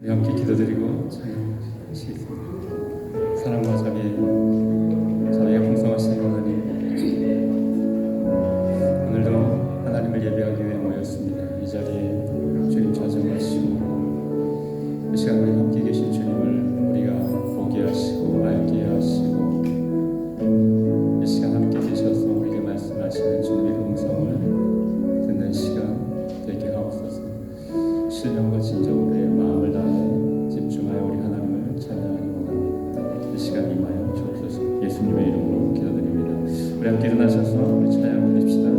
우리 함께 기도드리고 찬양하시겠습니다. 사랑과 자비가 풍성하신 하나님, 오늘도 하나님을 예배하기 위해 모였습니다. 이 자리에 주님 찾아가시고 이 시간 우리 함께 계신 주님을 우리가 보게 하시고 알게 하시고 이 시간 함께 계셔서 우리에게 말씀하시는 주님의 음성을 듣는 시간 되게 하옵소서. 신령과 진정으로 내 마음을 다해 집중하여 우리 하나님을 찬양하기 원합니다. 이 시간 임하여 주옵소서. 예수님의 이름으로 기도드립니다. 우리 함께 일어나셔서 우리 찬양 드립시다.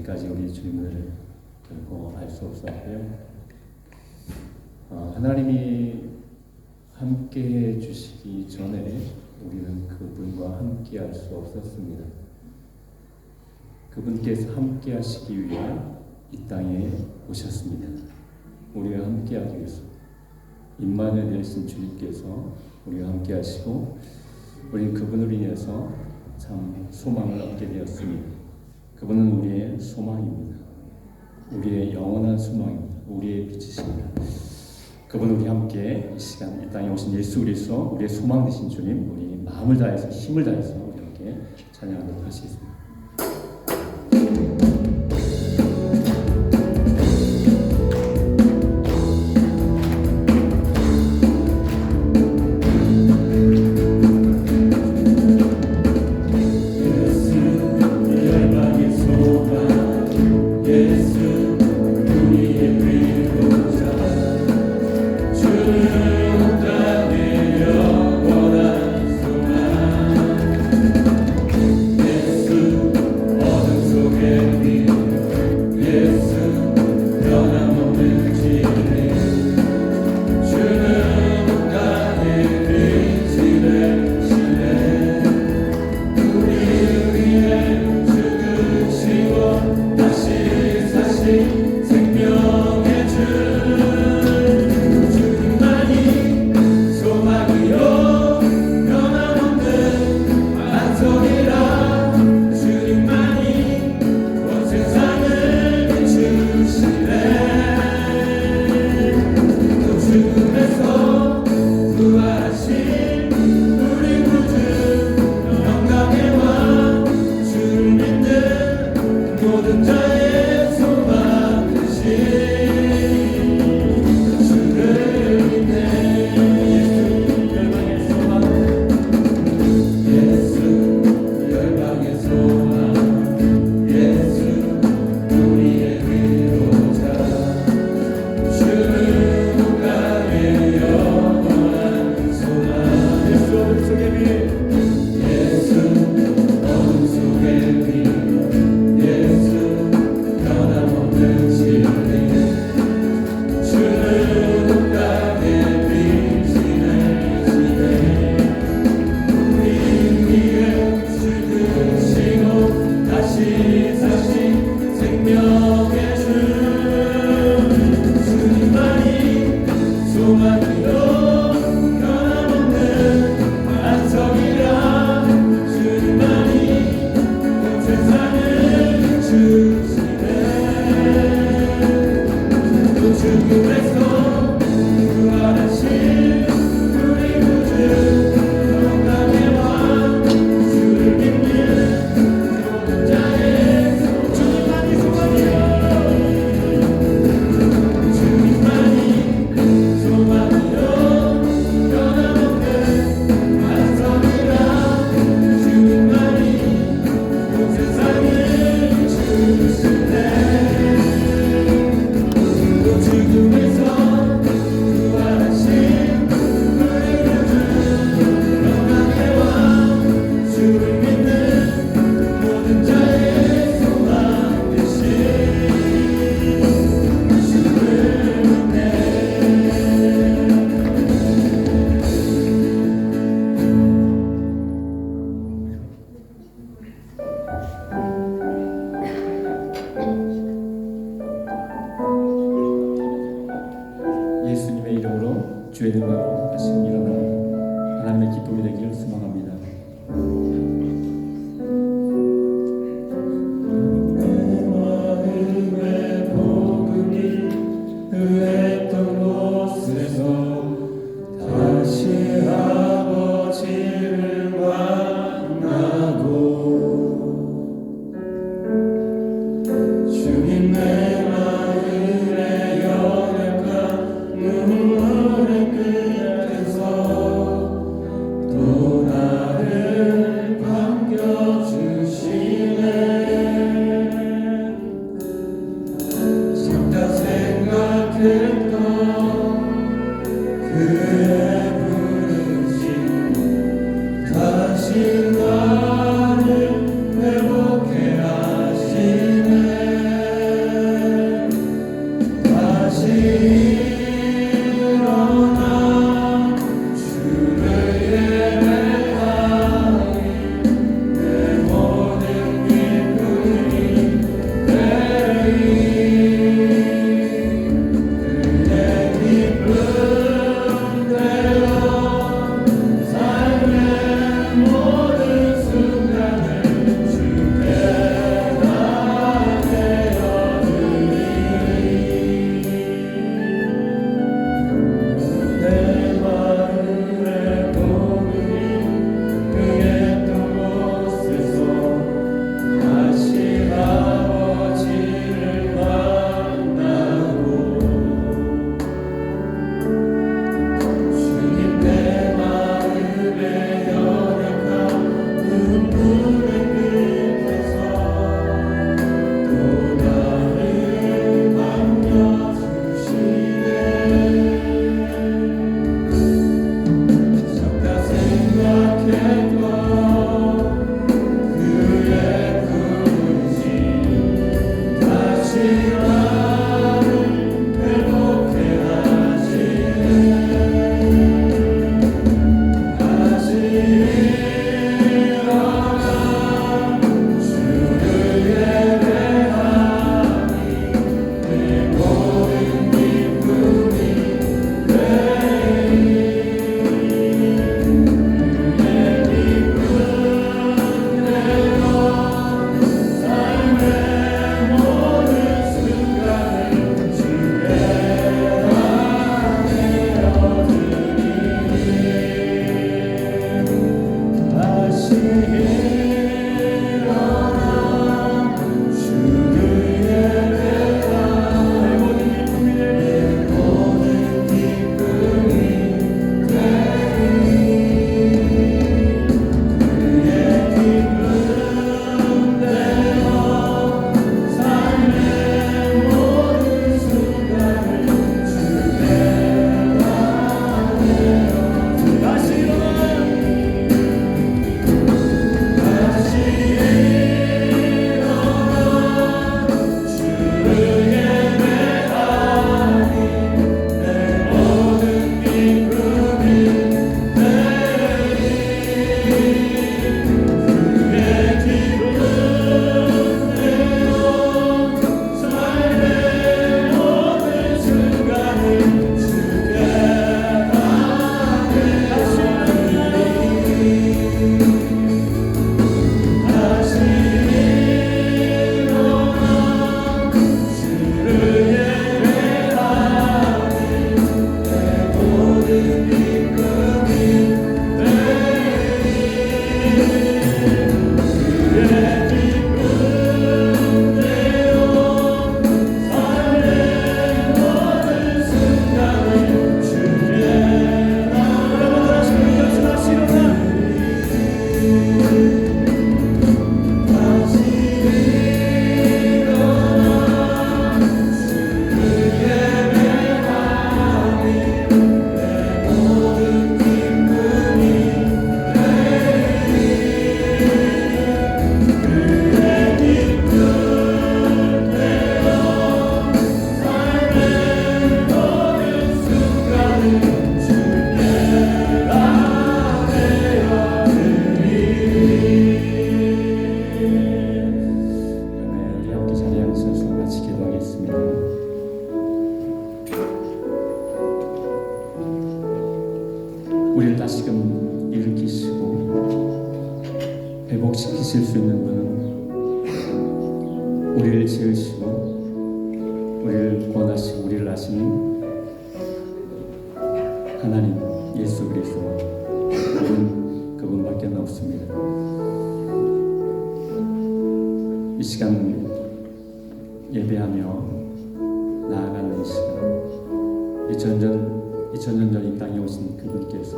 지금까지 우리 주님을 결코 알 수 없었고요. 하나님이 함께해 주시기 전에 우리는 그분과 함께할 수 없었습니다. 그분께서 함께하시기 위해 이 땅에 오셨습니다. 우리와 함께하기 위해서 임마누엘 되신 주님께서 우리와 함께하시고 우리는 그분을 인해서 참 소망을 얻게 되었습니다. 그분은 우리의 소망입니다. 우리의 영원한 소망입니다. 우리의 빛이십니다. 그분 우리 함께 이 시간 이 땅에 오신 예수 그리스도 우리의 소망 되신 주님, 우리 마음을 다해서 힘을 다해서 우리 함께 찬양하도록 하시겠습니다. 예수님의 이름으로 주의 능력으로 다시 일어나는 하나님의 기쁨이 되기를 소망합니다. 내 마음의 복음이 의했던 곳에서 다시 아버지를 만나고 주님 내 마음의 연약한 눈물의 끝에서 또 나를 반겨주시네. 잠깐 생각했던 그의 부르심 다시 나를 회복해 하시네. 우리를 다시금 일으키시고 회복시키실 수 있는 분은 우리를 지으시고 우리를 구원하시고 우리를 아시는 하나님 예수 그리스도 그분밖에 없습니다. 이 시간 예배하며 나아가는 이 시간 2000년 전 이 땅에 오신 그분께서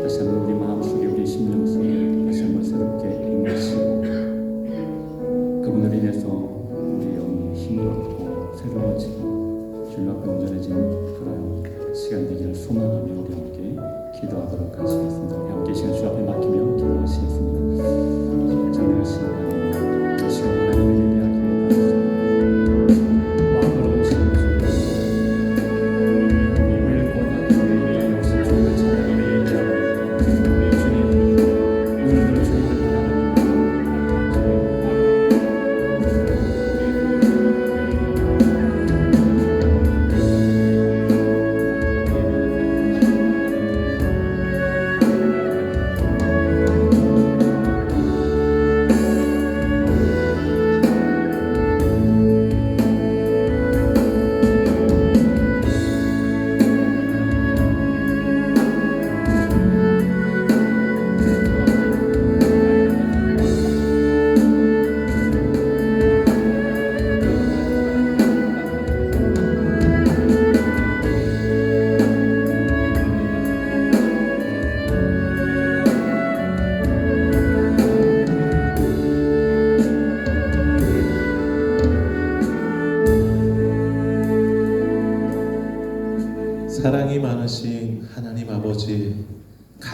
다시 한번 우리 마음속에 우리 심령 속에 다시 한번 새롭게 임하시고 그분으로 인해서 우리 영이 힘을 얻고 새로워지고 주님과 온전해진 그런 시간 되기를 소망하며 우리 함께 기도하도록 하시겠습니다. 우리 함께 시간 주 앞에 맡기며 기도하시겠습니다. 전능하신 하나님, 이 시간 하나님을 예배하기에 주님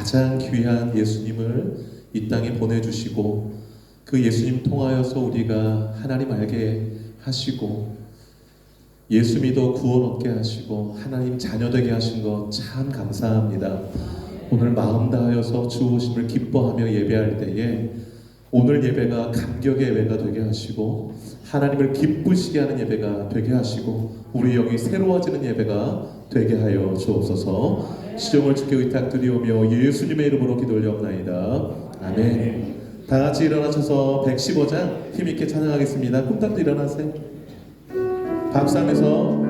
가장 귀한 예수님을 이 땅에 보내주시고 그 예수님 통하여서 우리가 하나님 알게 하시고 예수 믿어 구원 얻게 하시고 하나님 자녀 되게 하신 것 참 감사합니다. 오늘 마음 다하여서 주 오심을 기뻐하며 예배할 때에 오늘 예배가 감격의 예배가 되게 하시고 하나님을 기쁘시게 하는 예배가 되게 하시고 우리 영이 새로워지는 예배가 되게 하여 주옵소서. 시종을 주께 의탁드리오며 예수님의 이름으로 기도 올려옵나이다. 아멘. 다 같이 일어나셔서 115장 힘있게 찬양하겠습니다. 꿈답도 일어나세요. 박수하면서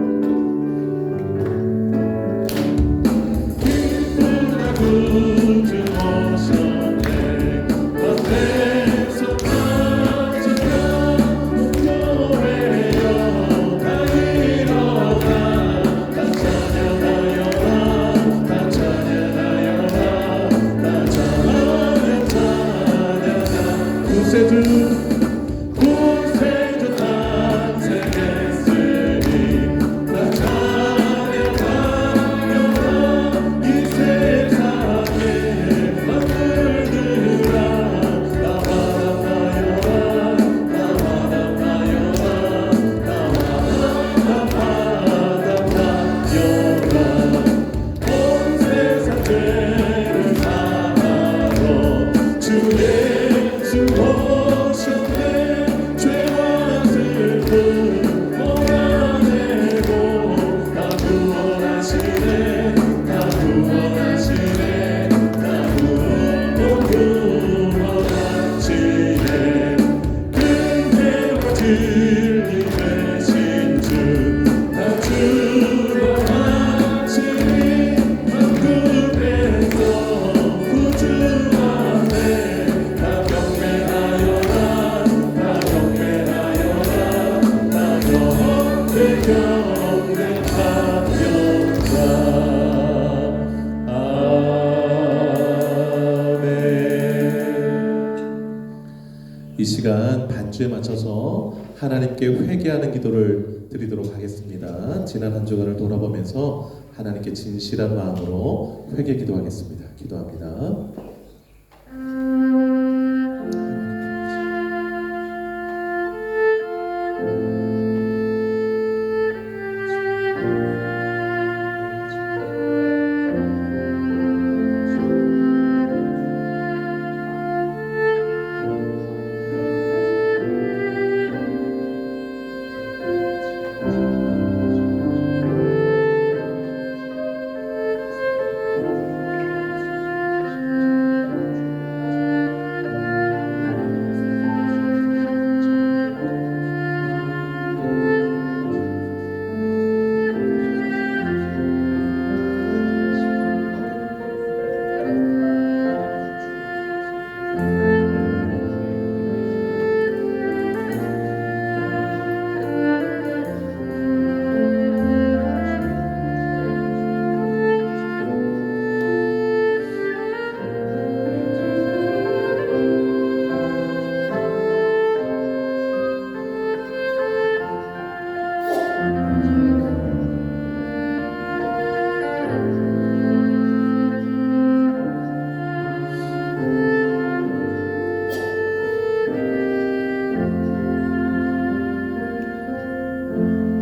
이 시간 반주에 맞춰서 하나님께 회개하는 기도를 드리도록 하겠습니다. 지난 한 주간을 돌아보면서 하나님께 진실한 마음으로 회개 기도하겠습니다. 기도합니다.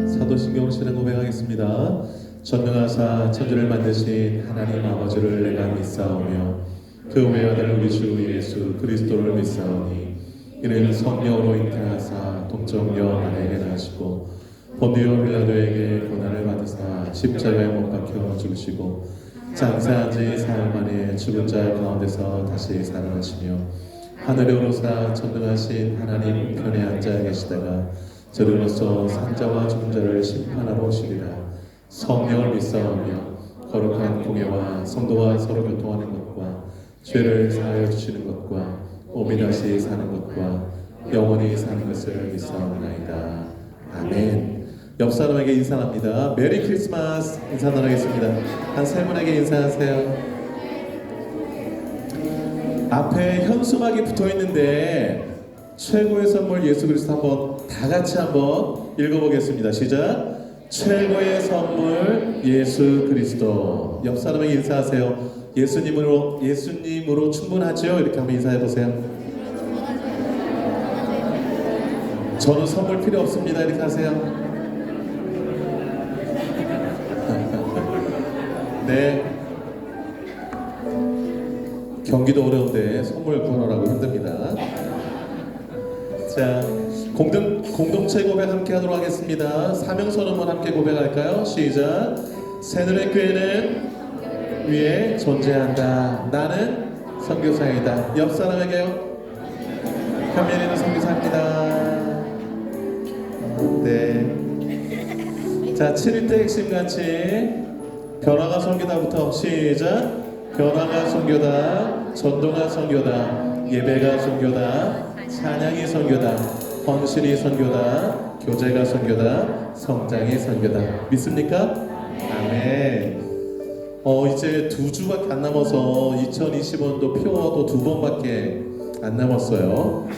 사도신경 실행 고백하겠습니다. 전능하사 천지를 만드신 하나님 아버지를 내가 믿사오며 그 외아들 우리 주 예수 그리스도를 믿사오니 이는 성령으로 잉태하사 동정녀 마리아에게 나시고 본디오 빌라도에게 고난을 받으사 십자가에 못 박혀 죽으시고 장사한 지 사흘 만에 죽은 자 가운데서 다시 살아나시며 하늘에 오르사 전능하신 하나님 우편에 앉아 계시다가 저리로서 산자와 죽은 자를 심판하러 오시리라. 성령을 믿사오며 거룩한 공예와 성도와 서로 교통하는 것과 죄를 사하여 주시는 것과 몸이 다시 사는 것과 영원히 사는 것을 믿사옵나이다. 아멘. 옆 사람에게 인사합니다. 메리 크리스마스 인사 나누겠습니다. 한 세 분에게 인사하세요. 앞에 현수막이 붙어 있는데 최고의 선물 예수 그리스도 한번 다 같이 한번 읽어보겠습니다. 시작. 최고의 선물 예수 그리스도. 옆 사람에게 인사하세요. 예수님으로 충분하죠? 이렇게 한번 인사해 보세요. 저는 선물 필요 없습니다. 이렇게 하세요. 네. 경기도 어려운데 선물 구하라고 힘듭니다. 자, 공동체 고백 함께 하도록 하겠습니다. 사명선언문 함께 고백할까요? 시작. 새누리 교회는 위에 존재한다. 나는 선교사이다. 옆 사람에게요. 현면에는 선교사입니다. 네. 자, 7일대 핵심같이 변화가 선교다부터 시작. 변화가 선교다. 전도가 선교다. 예배가 선교다. 찬양이 선교다. 헌신이 선교다. 교제가 선교다. 성장이 선교다. 믿습니까? 아멘. 이제 2주밖에 안 남아서 2020년도 표어도 2번밖에 안 남았어요.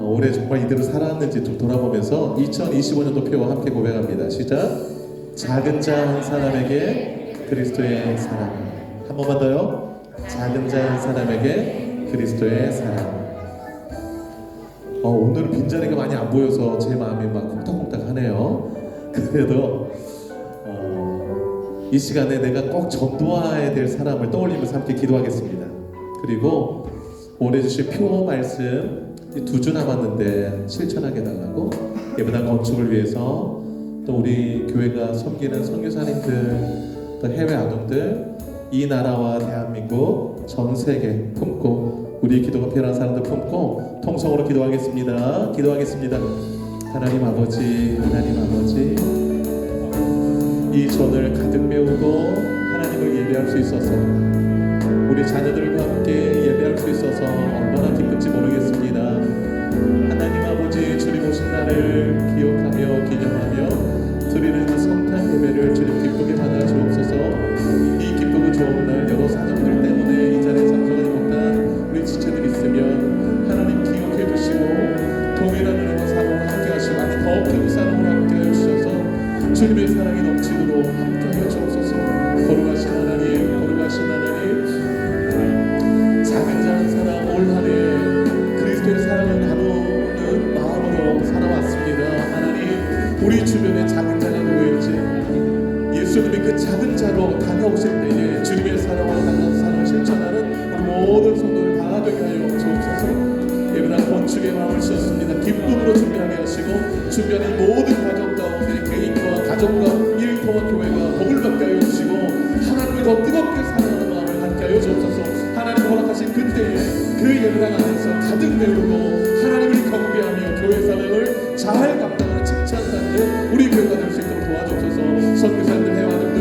올해 정말 이대로 살아왔는지 좀 돌아보면서 2025년도 표어 함께 고백합니다. 시작. 작은 자 한 사람에게 그리스도의 사랑. 한 번만 더요. 작은 자 한 사람에게 그리스도의 사랑. 오늘은 빈자리가 많이 안 보여서 제 마음이 막 콩닥콩닥하네요. 그래도 이 시간에 내가 꼭 전도해야 될 사람을 떠올리면서 함께 기도하겠습니다. 그리고 올해 주신 표 말씀 2주 남았는데 실천하게 해달라고, 예배당 건축을 위해서 또 우리 교회가 섬기는 선교사님들, 또 해외 아동들, 이 나라와 대한민국 전 세계 품고, 우리 기도가 필요한 사람들 품고 통성으로 기도하겠습니다. 기도하겠습니다. 하나님 아버지, 하나님 아버지, 이 전을 가득 메우고 하나님을 예배할 수 있어서, 우리 자녀들과 함께 예배할 수 있어서 얼마나 기쁜지 모르겠습니다. 하나님 아버지, 주님 오신 날을 기억하며 기념하며 드리는 그 성탄 예배를 주님 기쁘게 받아 주옵소서. 이 기쁘고 좋은 날 여러 사정들 때문에 이 자리에 참석하지 못한 우리 지체들 있으면 하나님 기억해 주시고 동일한 은혜와 사랑으로 함께 하시고 아니 더 큰 사랑으로 함께 하셔서 주님의 사랑이 넘치도록 함께 하여 주옵소서. 거룩하신 하나님, 거룩하신 하나님, 작은 자 한 사람 올 한해 그리스도의 사랑을 나누는 마음으로 살아왔습니다. 하나님, 우리 주변에 작은 자가 누구인지, 예수님이 그 작은 자로 다가오실 때에 주님의 사랑으로 다가온 사랑을 실천하는 우리 모든 성도를 다 되게 하여 주옵소서. 예배당 건축의 마음을 주셨습니다. 기쁨으로 준비하게 하시고 주변의 모든 가정 가운데 개인과 가정과 일터와 교회가 복을 받게 하여 주시고 하나님을 더 뜨겁게 사랑하는 마음을 갖게 하여 주옵소서. 하나님 허락하신 그때에 그 예배당 안에서 가득 메우고 하나님을 경배하며 교회 사명을 잘 감당하는 칭찬받는 우리 교회가 될 수 있도록 도와주옵소서. 선교사님들, 회원님들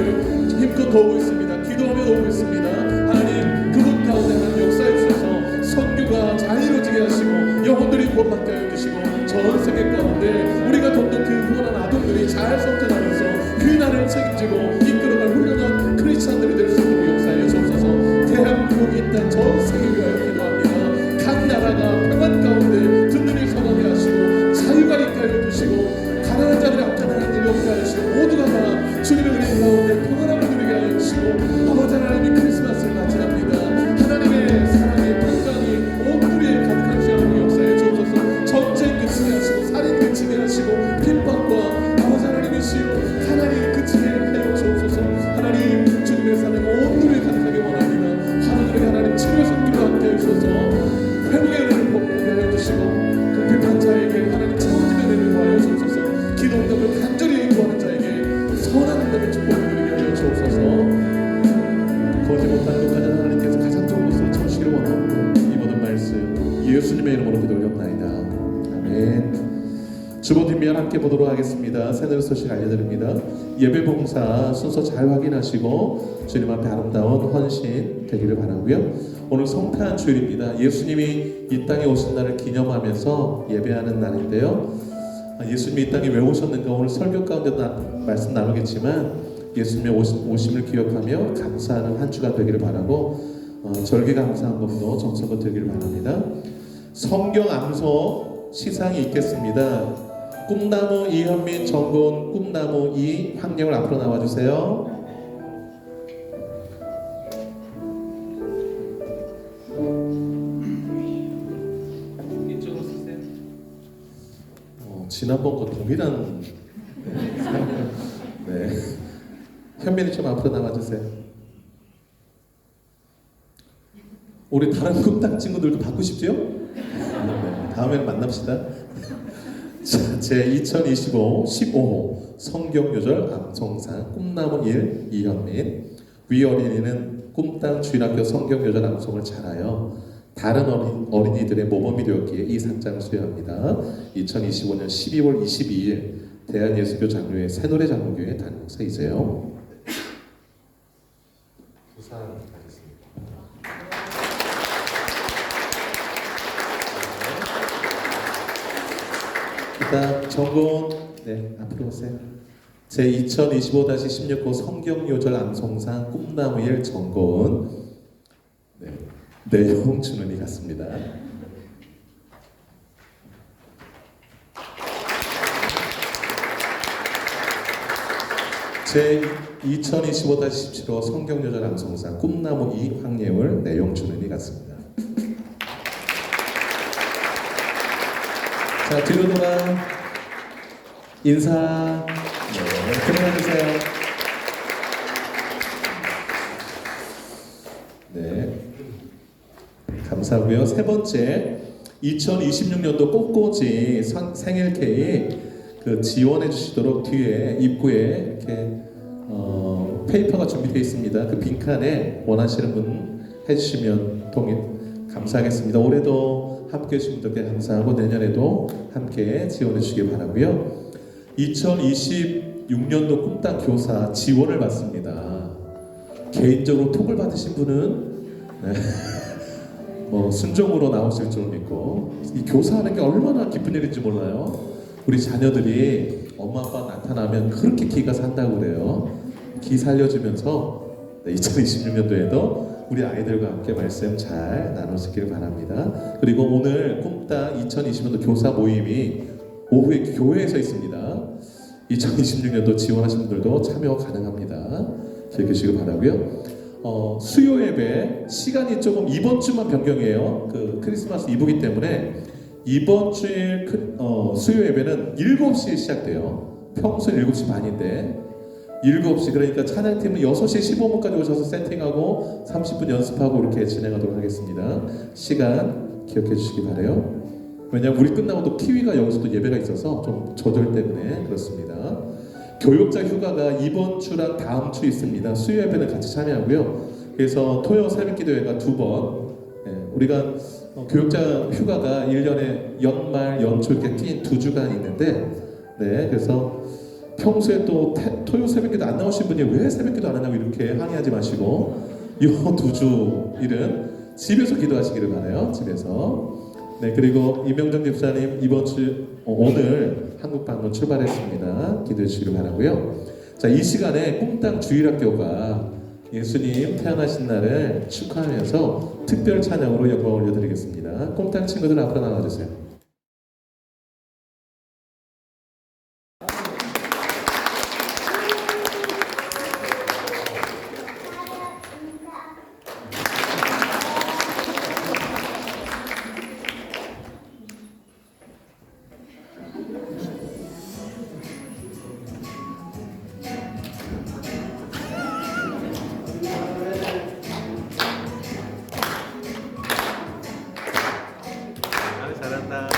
힘껏 도우고 있습니다. 기도하며 도우고 있습니다. 하나님, 그분 가운데 하나님 역사해 주셔서 선교가 잘 이루어지게 하시고 영혼들이 구원받게 하여 주시고 전 세계 가운데 우리가 돕는 그 후원한 아동들이 잘 성장하면서 그 나라를 책임지고 이끌어갈 훌륭한 크리스찬들이 될 수 있도록 역사해 주옵소서. 대한민국이 있던 전 세계를 위하여 기도합니다. 각 나라가 평안 가운데 든든히 서가게 하시고 자유가 있게 하여 주시고 가난한 자들이 악한 일이 없게 하여 주시고 모두가 다 주님의 은혜 가운데 평안함을 누리게 하여 주시고 아버지 하나님이 크리스마스를 맞이합니다. 하나님의 사랑의 평강이 온 우리에 가득한 시간을 역사해 주옵소서. 전쟁 그치게 하시고 살인 그치게 하시고 핍박과 아버지 하나님이시여 하나님 그치게 하여 주옵소서. 하나님, 주님의 사랑 온 우리에 가득하게 원합니다. 하나님의 하나님 치료의 손길로 함께 해주셔서 회복의 은혜를 복하게 하여 주시고 궁핍한 자에게 하나님 채워지는 은혜를 더하여 주옵소서. 기도 응답을 간절히 구하는 자에게 선한 응답의 축복을 누리게 하여 주옵소서. 거지 못하는 것 가장 하나님께서 가장 좋은 것으로 채우시기를 원하고 이 모든 말씀 예수님의 이름으로 기도드립나이다. 아멘. 주보 뒷면 함께 보도록 하겠습니다. 새늘 소식 알려드립니다. 예배 봉사 순서 잘 확인하시고 주님 앞에 아름다운 헌신 되기를 바라고요. 오늘 성탄 주일입니다. 예수님이 이 땅에 오신 날을 기념하면서 예배하는 날인데요. 예수님이 이 땅에 왜 오셨는가 오늘 설교 가운데도 말씀 나누겠지만 예수님의 오심을 기억하며 감사하는 한 주가 되기를 바라고 절기 감사 한 번도 정성껏 되기를 바랍니다. 성경 암송 시상이 있겠습니다. 꿈나무 이현민 정고은 꿈나무 이 환경을 앞으로 나와주세요. 지난번과 동일한 네. 현민이 좀 앞으로 나와주세요. 우리 다른 꿈딱 친구들도 받고 싶지요? 네. 다음에 만납시다. 자, 제 2025 15호 성경요절 암송상 꿈나무 1 이현민. 위 어린이는 꿈땅 주일학교 성경요절 암송을 잘하여 다른 어린이들의 모범이 되었기에 이 상장을 수여합니다. 2025년 12월 22일 대한예수교 장로회 새노래 장로교회 담임 목사이세요. 수상하겠습니다. 일단 정건 네 앞으로 오세요. 제 2025-16호 성경요절 암송상 꿈나무 1 정건 네, 내용 준은이 같습니다. 제 2025-17호 성경요절 암송상 꿈나무 2 황예울 내용 준은이 같습니다. 자 뒤로 돌아 인사 네, 들어가주세요. 네 감사하고요. 세 번째 2026년도 꽃꽂이 생일 케이크 그 지원해 주시도록 뒤에 입구에 이렇게 페이퍼가 준비되어 있습니다. 그 빈칸에 원하시는 분 해주시면 감사하겠습니다. 올해도 함께 해주신 분들께 감사하고 내년에도 함께 지원해 주시기 바라고요. 2026년도 꿈땅 교사 지원을 받습니다. 개인적으로 톡을 받으신 분은 네. 순종으로 나오실 줄 믿고 이 교사하는 게 얼마나 기쁜 일인지 몰라요. 우리 자녀들이 엄마 아빠 나타나면 그렇게 기가 산다고 그래요. 기 살려주면서 2026년도에도 우리 아이들과 함께 말씀 잘 나누시길 바랍니다. 그리고 오늘 꿈땅 2020년도 교사 모임이 오후에 교회에서 있습니다. 2026년도 지원하신 분들도 참여 가능합니다. 기억해 주시기 바라고요. 수요 예배 시간이 조금 이번 주만 변경이에요. 그 크리스마스 이브기 때문에 이번 주일 수요 예배는 7시에 시작돼요. 평소에 7시 반인데 7시 그러니까 찬양팀은 6시 15분까지 오셔서 세팅하고 30분 연습하고 이렇게 진행하도록 하겠습니다. 시간 기억해 주시기 바라요. 왜냐하면 우리 끝나고 또 키위가 여기서도 예배가 있어서 좀 조절 때문에 그렇습니다. 교육자 휴가가 이번 주랑 다음 주 있습니다. 수요 예배는 같이 참여하고요. 그래서 토요 새벽기도회가 2번 우리가 교육자 휴가가 1년에 연말 연초 이렇게 낀 2주간 있는데 네 그래서 평소에 또 토요 새벽기도 안 나오신 분이 왜 새벽기도 안 하냐고 이렇게 항의하지 마시고 이 2주 일은 집에서 기도하시기를 바라요. 집에서 네 그리고 이명정 집사님 이번 주 오늘 한국 방문 출발했습니다. 기도해 주시길 바라고요. 자 이 시간에 꿈땅 주일학교가 예수님 태어나신 날을 축하하면서 특별 찬양으로 영광 올려드리겠습니다. 꿈땅 친구들 앞으로 나와주세요. 잘한다.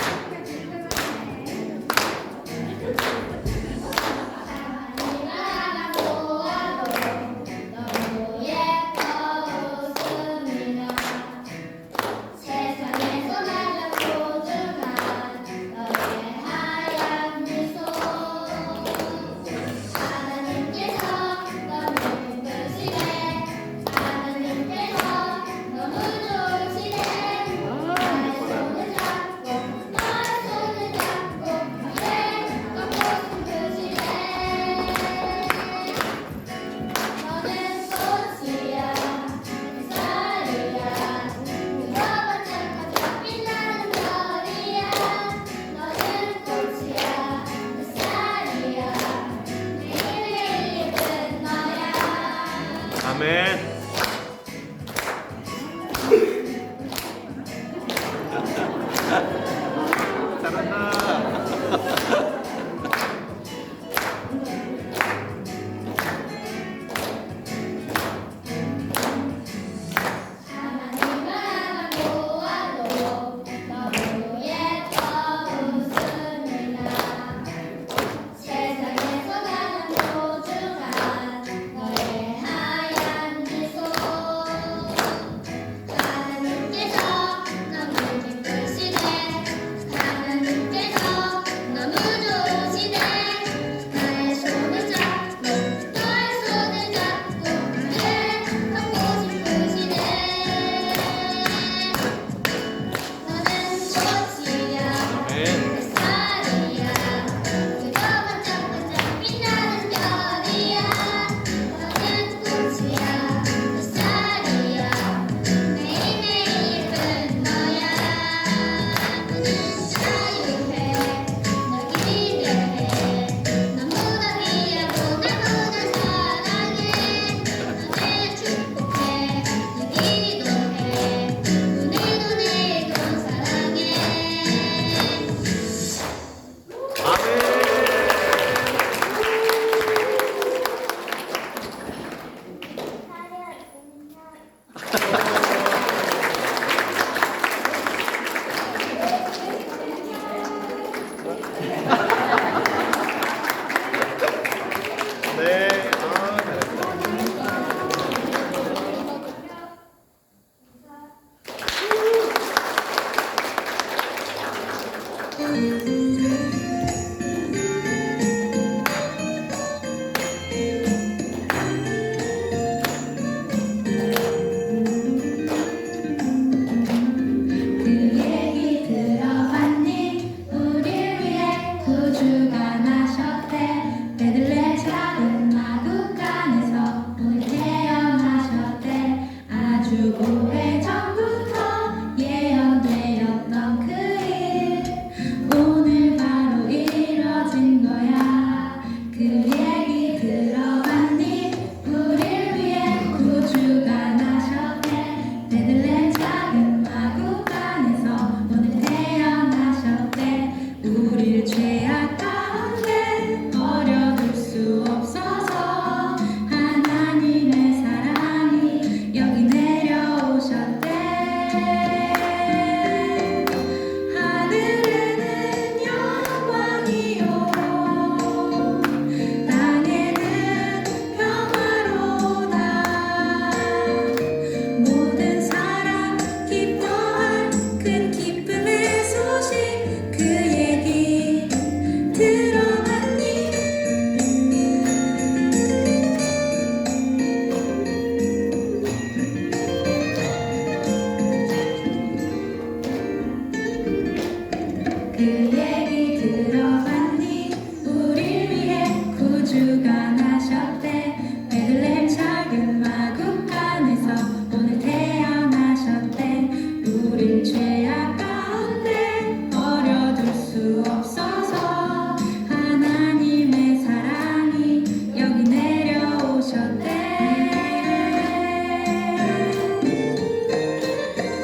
얘기 들어봤니? 우릴 위해 구주가 나셨대. 베들레헴 작은 마국 안에서 오늘 태어나셨대. 우릴 죄악 가운데 버려둘 수 없어서 하나님의 사랑이 여기 내려오셨대.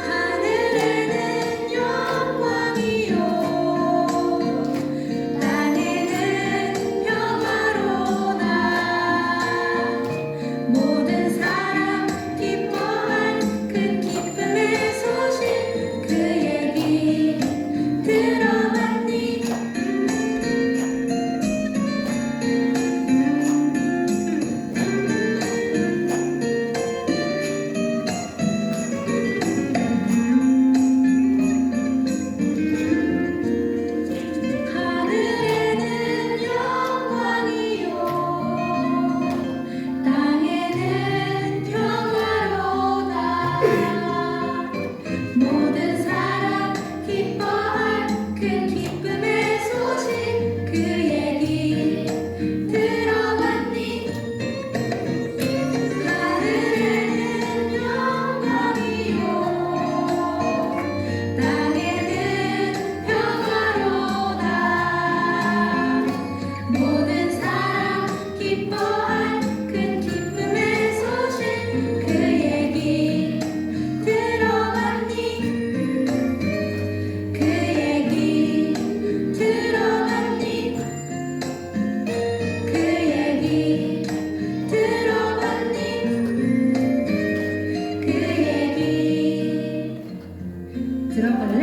하늘에는 영광이요 땅에는 평화로다. 모든 사람 기뻐할 큰 기쁨의 소식 그 얘기 들어봤니? 하늘에는 영광이요 땅에는 평화로다. 모든 사람 기뻐할 큰 기쁨의 소식 그 얘기 들어봤니? 하늘에는 영광이요 땅에는 평화로다. 모든 사람 기뻐할 큰 기쁨의 소식 그 얘기 들어봤니? 그 얘기 들어봤니? 그 얘기 들어봤니? 그 얘기 들어볼래?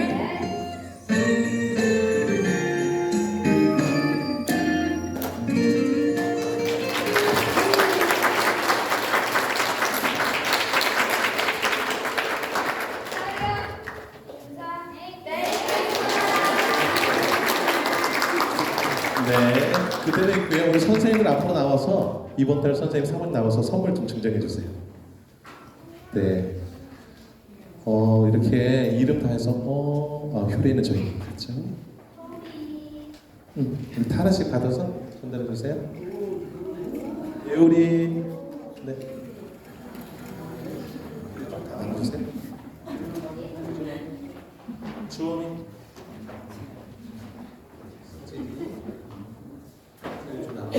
네, 그대로 있고요. 우리 선생님들 앞으로 나와서 이번 달 선생님 사모님 나와서 선물 좀 증정해 주세요. 네. 이렇게 이름 다 해서 효리는 저희 그렇죠? 우리 다 하나씩 받아서 전달해 주세요. 효리. 네. 다 나눠주세요. 주원이. 좀 나눠.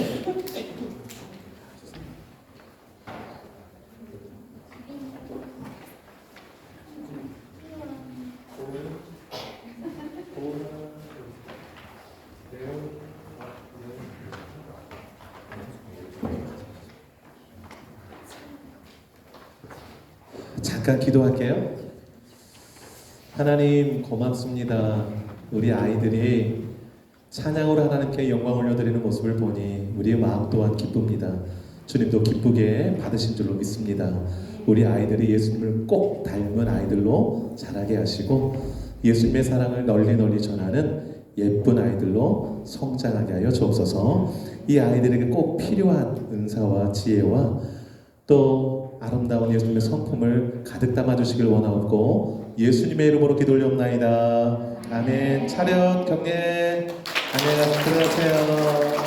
잠깐 기도할게요. 하나님 고맙습니다. 우리 아이들이 찬양으로 하나님께 영광 올려드리는 모습을 보니 우리의 마음 또한 기쁩니다. 주님도 기쁘게 받으신 줄로 믿습니다. 우리 아이들이 예수님을 꼭 닮은 아이들로 자라게 하시고 예수님의 사랑을 널리 널리 전하는 예쁜 아이들로 성장하게 하여 주옵소서. 이 아이들에게 꼭 필요한 은사와 지혜와 또 아름다운 예수님의 성품을 가득 담아주시길 원하옵고 예수님의 이름으로 기도 올려옵나이다. 아멘. 차렷 경례. 안녕히 들어가세요.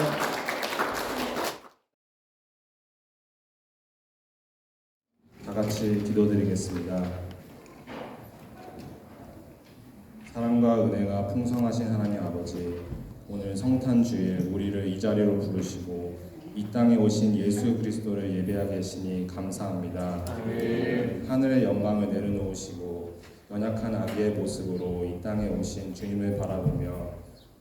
다 같이 기도드리겠습니다. 사랑과 은혜가 풍성하신 하나님 아버지, 오늘 성탄 주일 우리를 이 자리로 부르시고 이 땅에 오신 예수 그리스도를 예배하게 하시니 감사합니다. 아멘. 하늘의 영광을 내려놓으시고 연약한 아기의 모습으로 이 땅에 오신 주님을 바라보며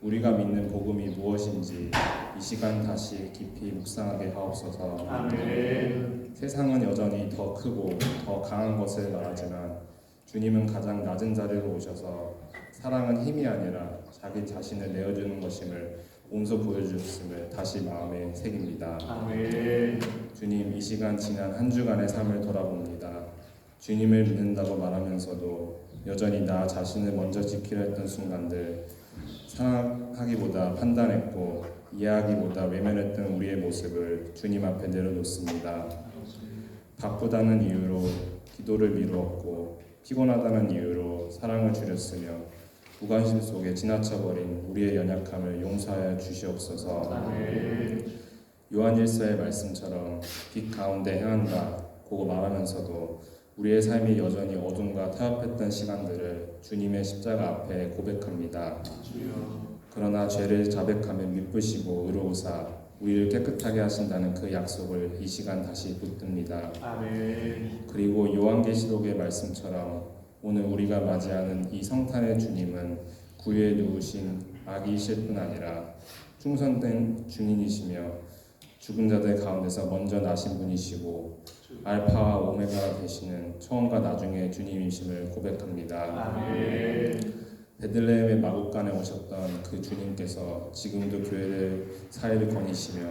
우리가 믿는 복음이 무엇인지 이 시간 다시 깊이 묵상하게 하옵소서. 아멘. 세상은 여전히 더 크고 더 강한 것을 말하지만 주님은 가장 낮은 자리로 오셔서 사랑은 힘이 아니라 자기 자신을 내어주는 것임을 몸소 보여주셨음을 다시 마음에 새깁니다. 아멘. 주님, 이 시간 지난 한 주간의 삶을 돌아봅니다. 주님을 믿는다고 말하면서도 여전히 나 자신을 먼저 지키려 했던 순간들, 사랑하기보다 판단했고 이해하기보다 외면했던 우리의 모습을 주님 앞에 내려놓습니다. 바쁘다는 이유로 기도를 미루었고 피곤하다는 이유로 사랑을 줄였으며 무관심 속에 지나쳐버린 우리의 연약함을 용서하여 주시옵소서. 요한일서의 말씀처럼 빛 가운데 행한다 고 말하면서도 우리의 삶이 여전히 어둠과 타협했던 시간들을 주님의 십자가 앞에 고백합니다. 그러나 죄를 자백하며 미쁘시고 의로우사 우리를 깨끗하게 하신다는 그 약속을 이 시간 다시 붙듭니다. 그리고 요한계시록의 말씀처럼 오늘 우리가 맞이하는 이 성탄의 주님은 구유에 누우신 아기이실 뿐 아니라 충성된 주인이시며 죽은 자들 가운데서 먼저 나신 분이시고 알파와 오메가가 되시는 처음과 나중의 주님이심을 고백합니다. 베들레헴의 마국간에 오셨던 그 주님께서 지금도 교회를 사회를 거니시며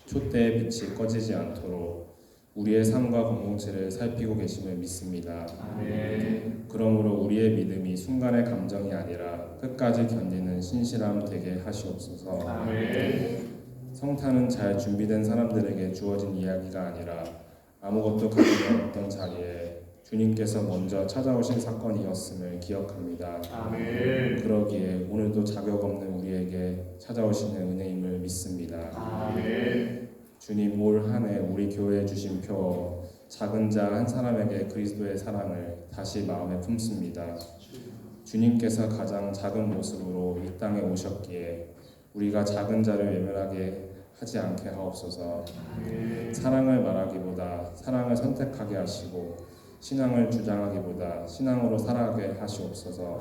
촛대의 빛이 꺼지지 않도록 우리의 삶과 공동체를 살피고 계심을 믿습니다. 그러므로 우리의 믿음이 순간의 감정이 아니라 끝까지 견디는 신실함 되게 하시옵소서. 성탄은 잘 준비된 사람들에게 주어진 이야기가 아니라 아무것도 가지지 않았던 자리에 주님께서 먼저 찾아오신 사건이었음을 기억합니다. 그러기에 오늘도 자격 없는 우리에게 찾아오시는 은혜임을 믿습니다. 주님, 올 한 해 우리 교회에 주신 표 작은 자 한 사람에게 그리스도의 사랑을 다시 마음에 품습니다. 주님께서 가장 작은 모습으로 이 땅에 오셨기에 우리가 작은 자를 외면하게 하지 않게 하옵소서. 사랑을 말하기보다 사랑을 선택하게 하시고 신앙을 주장하기보다 신앙으로 살아가게 하시옵소서.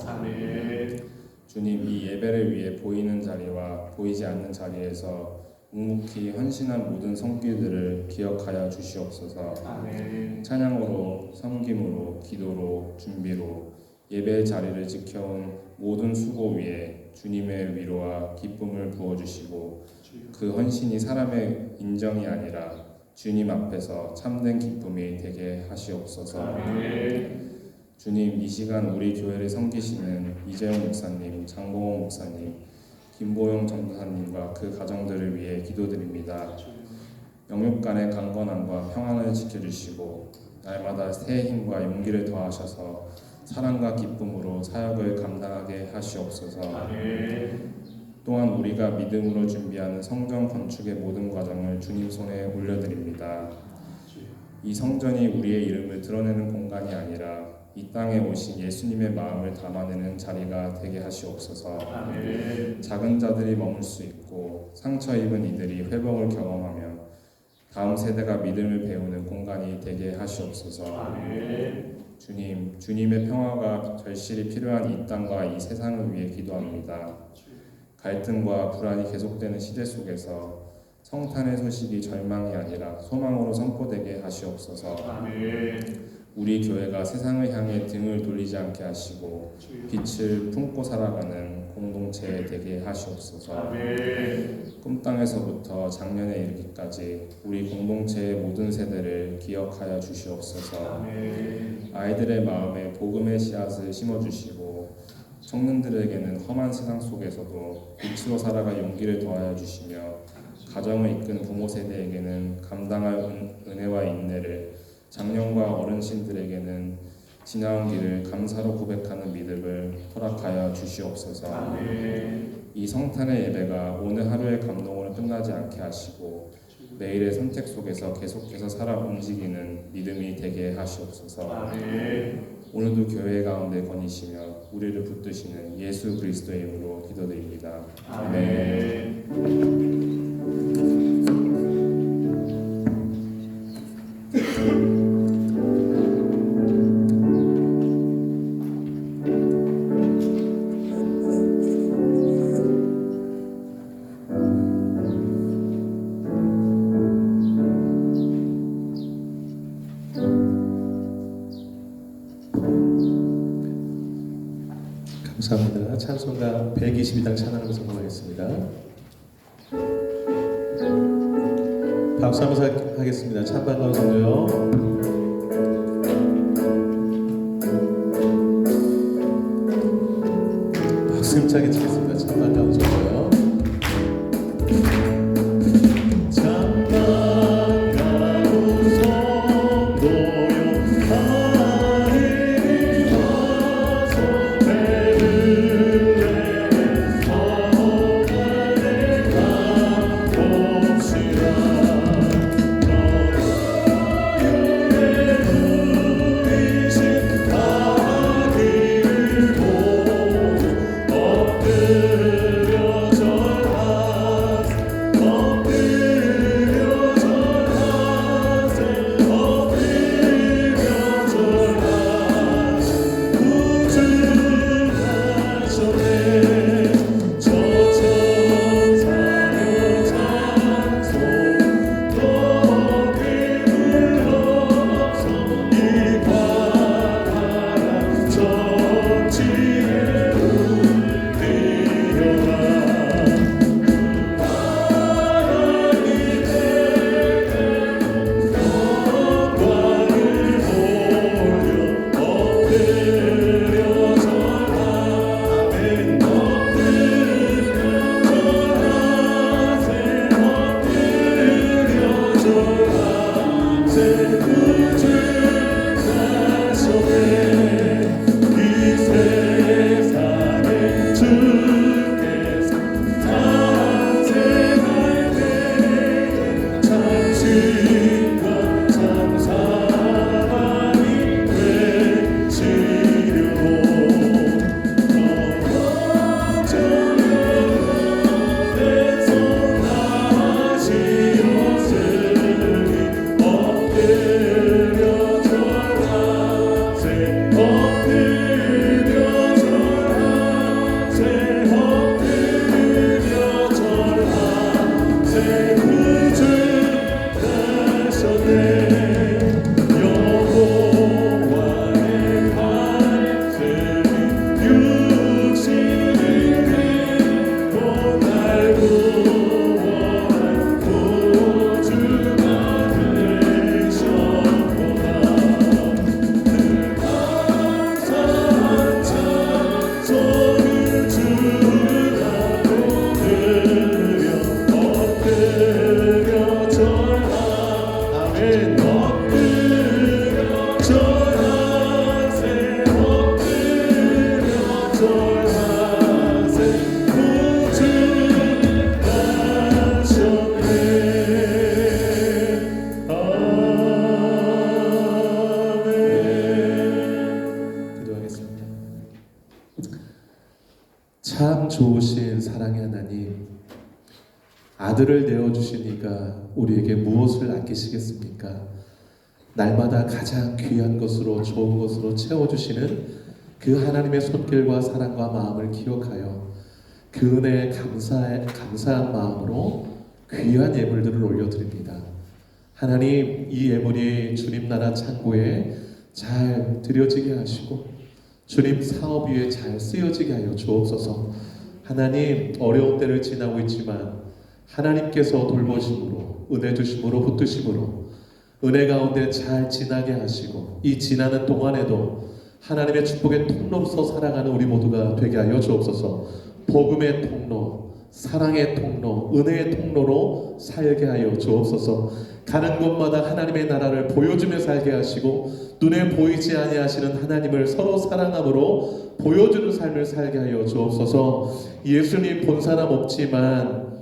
주님, 이 예배를 위해 보이는 자리와 보이지 않는 자리에서 묵묵히 헌신한 모든 손길들을 기억하여 주시옵소서. 찬양으로, 섬김으로, 기도로, 준비로 예배의 자리를 지켜온 모든 수고 위에 주님의 위로와 기쁨을 부어주시고 그 헌신이 사람의 인정이 아니라 주님 앞에서 참된 기쁨이 되게 하시옵소서. 주님, 이 시간 우리 교회를 섬기시는 이재용 목사님, 장봉호 목사님, 김보영 전도사님과 그 가정들을 위해 기도드립니다. 영육 간의 강건함과 평안을 지켜주시고 날마다 새 힘과 용기를 더하셔서 사랑과 기쁨으로 사역을 감당하게 하시옵소서. 또한 우리가 믿음으로 준비하는 성전 건축의 모든 과정을 주님 손에 올려드립니다. 이 성전이 우리의 이름을 드러내는 공간이 아니라 이 땅에 오신 예수님의 마음을 담아내는 자리가 되게 하시옵소서. 작은 자들이 머물 수 있고 상처 입은 이들이 회복을 경험하며 다음 세대가 믿음을 배우는 공간이 되게 하시옵소서. 주님, 주님의 평화가 절실히 필요한 이 땅과 이 세상을 위해 기도합니다. 갈등과 불안이 계속되는 시대 속에서 성탄의 소식이 절망이 아니라 소망으로 선포되게 하시옵소서. 우리 교회가 세상을 향해 등을 돌리지 않게 하시고 빛을 품고 살아가는 공동체 되게 하시옵소서. 꿈땅에서부터 작년에 이르기까지 우리 공동체의 모든 세대를 기억하여 주시옵소서. 아이들의 마음에 복음의 씨앗을 심어주시고 청년들에게는 험한 세상 속에서도 빛으로 살아가 용기를 더하여 주시며 가정을 이끈 부모 세대에게는 감당할 은혜와 인내를, 장년과 어르신들에게는 지나온 길을 감사로 고백하는 믿음을 허락하여 주시옵소서. 이 성탄의 예배가 오늘 하루의 감동으로 끝나지 않게 하시고 매일의 선택 속에서 계속해서 살아 움직이는 믿음이 되게 하시옵소서. 오늘도 교회 가운데 거니시며 우리를 붙드시는 예수 그리스도의 이름으로 기도드립니다. 아멘. 감사합니다. 찬송가 122장 찬양을 선포하겠습니다. 박수 한번 하겠습니다. 찬반가운 성도요. 박수 힘차게 치겠습니다. 찬반가운 성도요. 찬반가운 성도요. 하나님 와서 배를 참 좋으신 사랑의 하나님, 아들을 내어주시니까 우리에게 무엇을 아끼시겠습니까? 날마다 가장 귀한 것으로 좋은 것으로 채워주시는 그 하나님의 손길과 사랑과 마음을 기억하여 그 은혜에 감사한 마음으로 귀한 예물들을 올려드립니다. 하나님, 이 예물이 주님 나라 창고에 잘 드려지게 하시고 주님 사업 위에 잘 쓰여지게 하여 주옵소서. 하나님, 어려운 때를 지나고 있지만 하나님께서 돌보심으로, 은혜 주심으로, 붙드심으로 은혜 가운데 잘 지나게 하시고 이 지나는 동안에도 하나님의 축복의 통로로서 살아가는 우리 모두가 되게 하여 주옵소서. 복음의 통로, 사랑의 통로, 은혜의 통로로 살게 하여 주옵소서. 가는 곳마다 하나님의 나라를 보여주며 살게 하시고 눈에 보이지 아니하시는 하나님을 서로 사랑함으로 보여주는 삶을 살게 하여 주옵소서. 예수님 본 사람 없지만,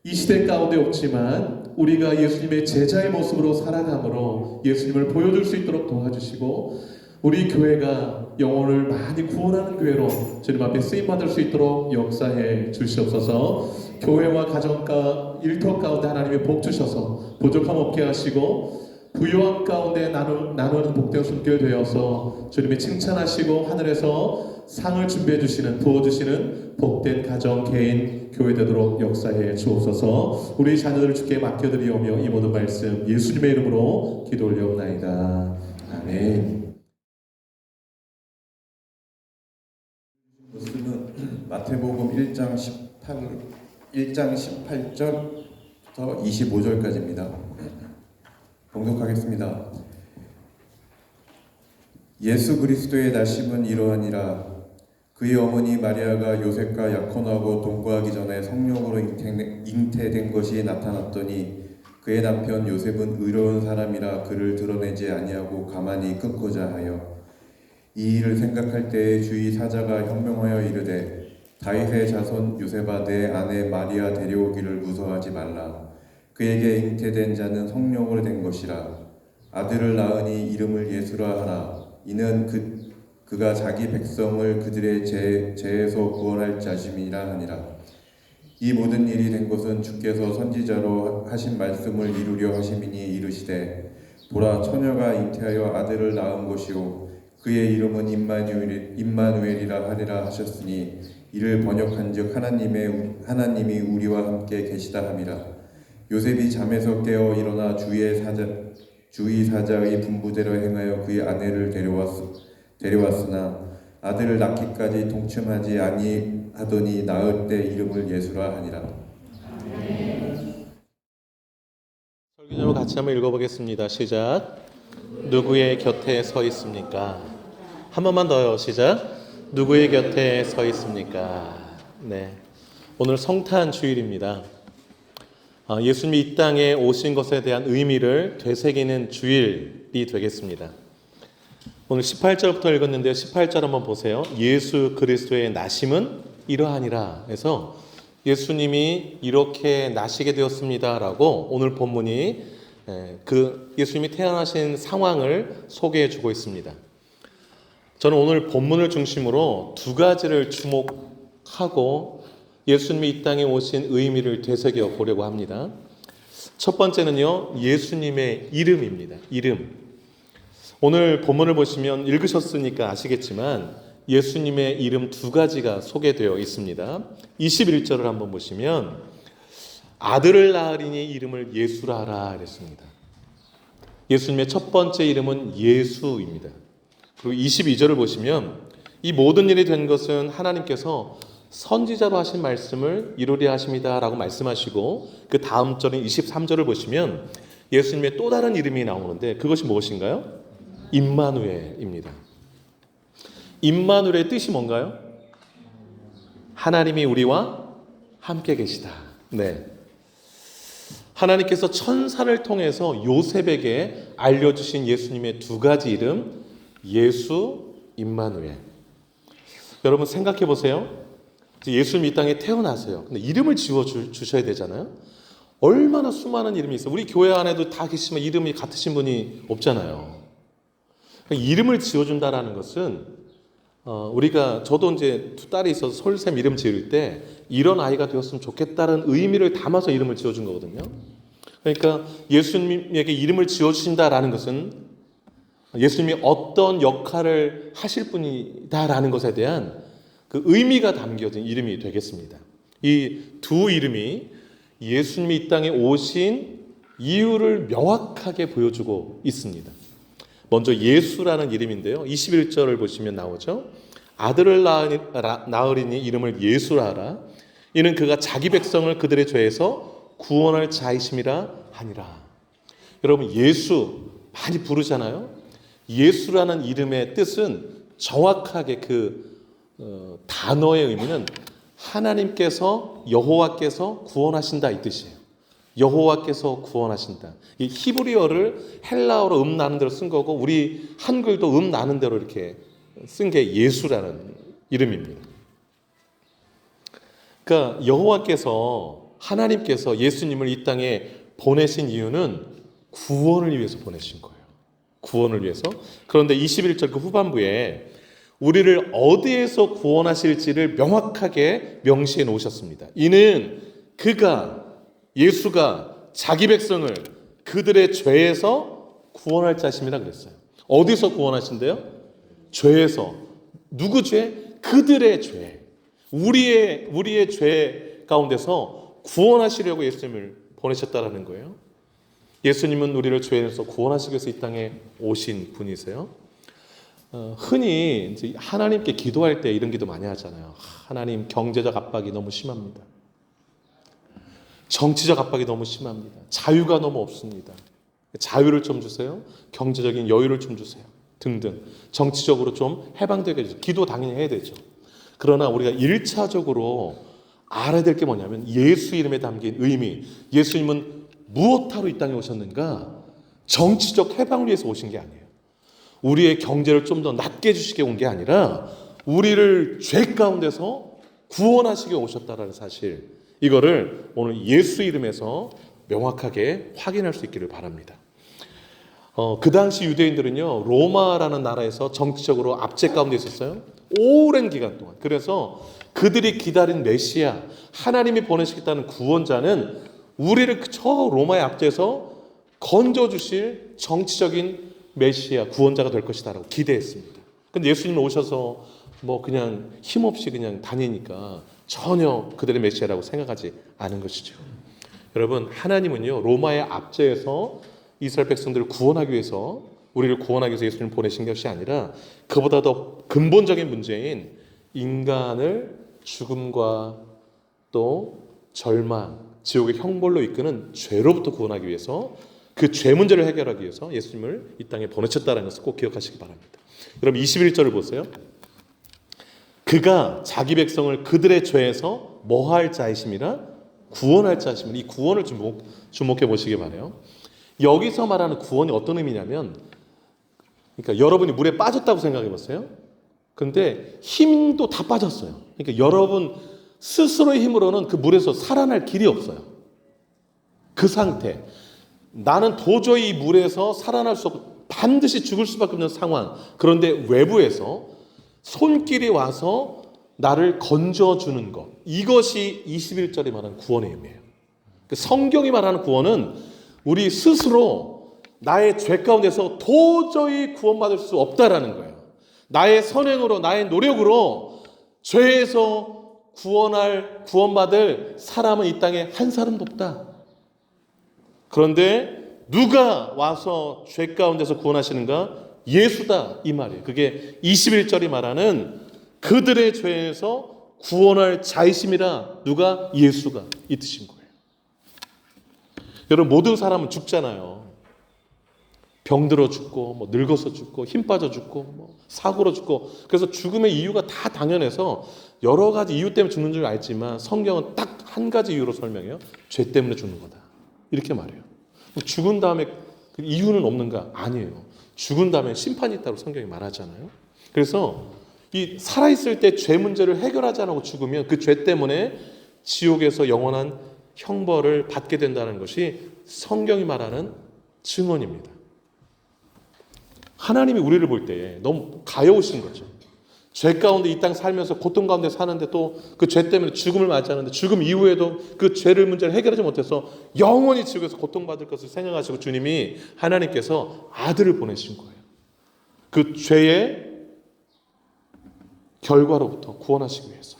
이 시대 가운데 없지만 우리가 예수님의 제자의 모습으로 살아감으로 예수님을 보여줄 수 있도록 도와주시고 우리 교회가 영혼을 많이 구원하는 교회로 주님 앞에 쓰임받을 수 있도록 역사해 주시옵소서. 교회와 가정과 일터 가운데 하나님의 복 주셔서 부족함 없게 하시고 부요함 가운데 나누는 복된 손길 되어서 주님이 칭찬하시고 하늘에서 상을 준비해 주시는, 부어주시는 복된 가정, 개인, 교회 되도록 역사해 주옵소서. 우리 자녀들을 주께 맡겨드리오며 이 모든 말씀 예수님의 이름으로 기도 올려옵나이다. 아멘. 말씀은 마태복음 1장 18절부터 25절까지입니다. 봉독하겠습니다. 예수 그리스도의 나심은 이러하니라. 그의 어머니 마리아가 요셉과 약혼하고 동거하기 전에 성령으로 잉태된 것이 나타났더니 그의 남편 요셉은 의로운 사람이라 그를 드러내지 아니하고 가만히 끊고자 하여 이 일을 생각할 때에 주의 사자가 현명하여 이르되 다윗의 자손 요셉아 내 아내 마리아 데려오기를 무서워하지 말라. 그에게 잉태된 자는 성령으로 된 것이라. 아들을 낳으니 이름을 예수라 하라. 이는 그가 자기 백성을 그들의 죄에서 구원할 자심이라 하니라. 이 모든 일이 된 것은 주께서 선지자로 하신 말씀을 이루려 하심이니 이르시되 보라 처녀가 잉태하여 아들을 낳은 것이요 그의 이름은 임마누엘이라 하리라 하셨으니 이를 번역한즉 하나님이 우리와 함께 계시다 함이라. 요셉이 잠에서 깨어 일어나 주의 사자의 분부대로 행하여 그의 아내를 데려왔으나 아들을 낳기까지 동침하지 아니하더니 낳을 때 이름을 예수라 하니라. 설교제목 같이 한번 읽어보겠습니다. 시작. 누구의 곁에 서 있습니까? 한 번만 더요. 시작. 누구의 곁에 서 있습니까? 네, 오늘 성탄 주일입니다. 예수님이 이 땅에 오신 것에 대한 의미를 되새기는 주일이 되겠습니다. 오늘 18절부터 읽었는데 18절 한번 보세요. 예수 그리스도의 나심은 이러하니라 해서 예수님이 이렇게 나시게 되었습니다 라고 오늘 본문이 그 예수님이 태어나신 상황을 소개해 주고 있습니다. 저는 오늘 본문을 중심으로 두 가지를 주목하고 예수님이 이 땅에 오신 의미를 되새겨 보려고 합니다. 첫 번째는요, 예수님의 이름입니다. 이름. 오늘 본문을 보시면 읽으셨으니까 아시겠지만 예수님의 이름 두 가지가 소개되어 있습니다. 21절을 한번 보시면 아들을 낳으리니 이름을 예수라 하라 그랬습니다. 예수님의 첫 번째 이름은 예수입니다. 그리고 22절을 보시면 이 모든 일이 된 것은 하나님께서 선지자로 하신 말씀을 이루려 하십니다 라고 말씀하시고 그 다음 절인 23절을 보시면 예수님의 또 다른 이름이 나오는데 그것이 무엇인가요? 임마누엘입니다. 임마누엘의 뜻이 뭔가요? 하나님이 우리와 함께 계시다. 네. 하나님께서 천사를 통해서 요셉에게 알려주신 예수님의 두 가지 이름, 예수, 임마누엘. 여러분 생각해 보세요. 예수님이 이 땅에 태어나세요. 근데 이름을 지어주셔야 되잖아요. 얼마나 수많은 이름이 있어요. 우리 교회 안에도 다 계시지만 이름이 같으신 분이 없잖아요. 이름을 지어준다라는 것은 저도 이제 두 딸이 있어서 솔샘 이름 지을 때 이런 아이가 되었으면 좋겠다는 의미를 담아서 이름을 지어준 거거든요. 그러니까 예수님에게 이름을 지어주신다라는 것은 예수님이 어떤 역할을 하실 분이다라는 것에 대한 그 의미가 담겨진 이름이 되겠습니다. 이 두 이름이 예수님이 이 땅에 오신 이유를 명확하게 보여주고 있습니다. 먼저 예수라는 이름인데요. 21절을 보시면 나오죠. 아들을 낳으리니 이름을 예수라 하라. 이는 그가 자기 백성을 그들의 죄에서 구원할 자이심이라 하니라. 여러분, 예수 많이 부르잖아요. 예수라는 이름의 뜻은 정확하게 단어의 의미는 하나님께서, 여호와께서 구원하신다 이 뜻이에요. 여호와께서 구원하신다. 이 히브리어를 헬라어로 나는 대로 쓴 거고 우리 한글도 나는 대로 이렇게 쓴 게 예수라는 이름입니다. 그러니까 여호와께서, 하나님께서 예수님을 이 땅에 보내신 이유는 구원을 위해서 보내신 거예요. 구원을 위해서. 그런데 21절 그 후반부에 우리를 어디에서 구원하실지를 명확하게 명시해 놓으셨습니다. 이는 예수가 자기 백성을 그들의 죄에서 구원할 자심이라 그랬어요. 어디서 구원하신대요? 죄에서. 누구 죄? 그들의 죄. 우리의 죄 가운데서 구원하시려고 예수님을 보내셨다라는 거예요. 예수님은 우리를 죄에서 구원하시기 위해서 이 땅에 오신 분이세요. 흔히 이제 하나님께 기도할 때 이런 기도 많이 하잖아요. 하나님, 경제적 압박이 너무 심합니다. 정치적 압박이 너무 심합니다. 자유가 너무 없습니다. 자유를 좀 주세요. 경제적인 여유를 좀 주세요. 등등. 정치적으로 좀 해방되게 해주세요. 기도 당연히 해야 되죠. 그러나 우리가 1차적으로 알아야 될 게 뭐냐면 예수 이름에 담긴 의미. 예수님은 무엇하러 이 땅에 오셨는가? 정치적 해방을 위해서 오신 게 아니에요. 우리의 경제를 좀 더 낮게 해주시게 온 게 아니라 우리를 죄 가운데서 구원하시게 오셨다라는 사실, 이거를 오늘 예수 이름에서 명확하게 확인할 수 있기를 바랍니다. 그 당시 유대인들은요, 로마라는 나라에서 정치적으로 압제 가운데 있었어요. 오랜 기간 동안. 그래서 그들이 기다린 메시아, 하나님이 보내시겠다는 구원자는 우리를 저 로마의 압제에서 건져주실 정치적인 메시아, 구원자가 될 것이다라고 기대했습니다. 근데 예수님이 오셔서 그냥 힘없이 그냥 다니니까 전혀 그들의 메시아라고 생각하지 않은 것이죠. 여러분, 하나님은요, 로마의 압제에서 이스라엘 백성들을 구원하기 위해서, 우리를 구원하기 위해서 예수님을 보내신 것이 아니라 그보다 더 근본적인 문제인 인간을 죽음과 또 절망, 지옥의 형벌로 이끄는 죄로부터 구원하기 위해서, 그 죄 문제를 해결하기 위해서 예수님을 이 땅에 보내셨다는 것을 꼭 기억하시기 바랍니다. 여러분, 21절을 보세요. 그가 자기 백성을 그들의 죄에서 뭐할 자이심이라? 구원할 자이심이라. 이 구원을 주목해 보시기 바라요. 여기서 말하는 구원이 어떤 의미냐면, 그러니까 여러분이 물에 빠졌다고 생각해 보세요. 그런데 힘도 다 빠졌어요. 그러니까 여러분 스스로의 힘으로는 그 물에서 살아날 길이 없어요. 그 상태. 나는 도저히 이 물에서 살아날 수 없고 반드시 죽을 수밖에 없는 상황. 그런데 외부에서 손길이 와서 나를 건져주는 것. 이것이 21절에 말하는 구원의 의미예요. 성경이 말하는 구원은 우리 스스로 나의 죄 가운데서 도저히 구원받을 수 없다라는 거예요. 나의 선행으로, 나의 노력으로 죄에서 구원받을 사람은 이 땅에 한 사람도 없다. 그런데 누가 와서 죄 가운데서 구원하시는가? 예수다, 이 말이에요. 그게 21절이 말하는 그들의 죄에서 구원할 자이심이라. 누가? 예수가. 이 뜻인 거예요. 여러분, 모든 사람은 죽잖아요. 병들어 죽고, 늙어서 죽고, 힘 빠져 죽고, 사고로 죽고. 그래서 죽음의 이유가 다 당연해서 여러 가지 이유 때문에 죽는 줄 알지만 성경은 딱 한 가지 이유로 설명해요. 죄 때문에 죽는 거다. 이렇게 말해요. 죽은 다음에 그 이유는 없는가? 아니에요. 죽은 다음에 심판이 있다고 성경이 말하잖아요. 그래서 이 살아있을 때 죄 문제를 해결하지 않고 죽으면 그 죄 때문에 지옥에서 영원한 형벌을 받게 된다는 것이 성경이 말하는 증언입니다. 하나님이 우리를 볼 때 너무 가여우신 거죠. 죄 가운데 이 땅 살면서 고통 가운데 사는데 또 그 죄 때문에 죽음을 맞이하는데 죽음 이후에도 그 죄를 문제를 해결하지 못해서 영원히 지옥에서 고통받을 것을 생각하시고 주님이 하나님께서 아들을 보내신 거예요. 그 죄의 결과로부터 구원하시기 위해서.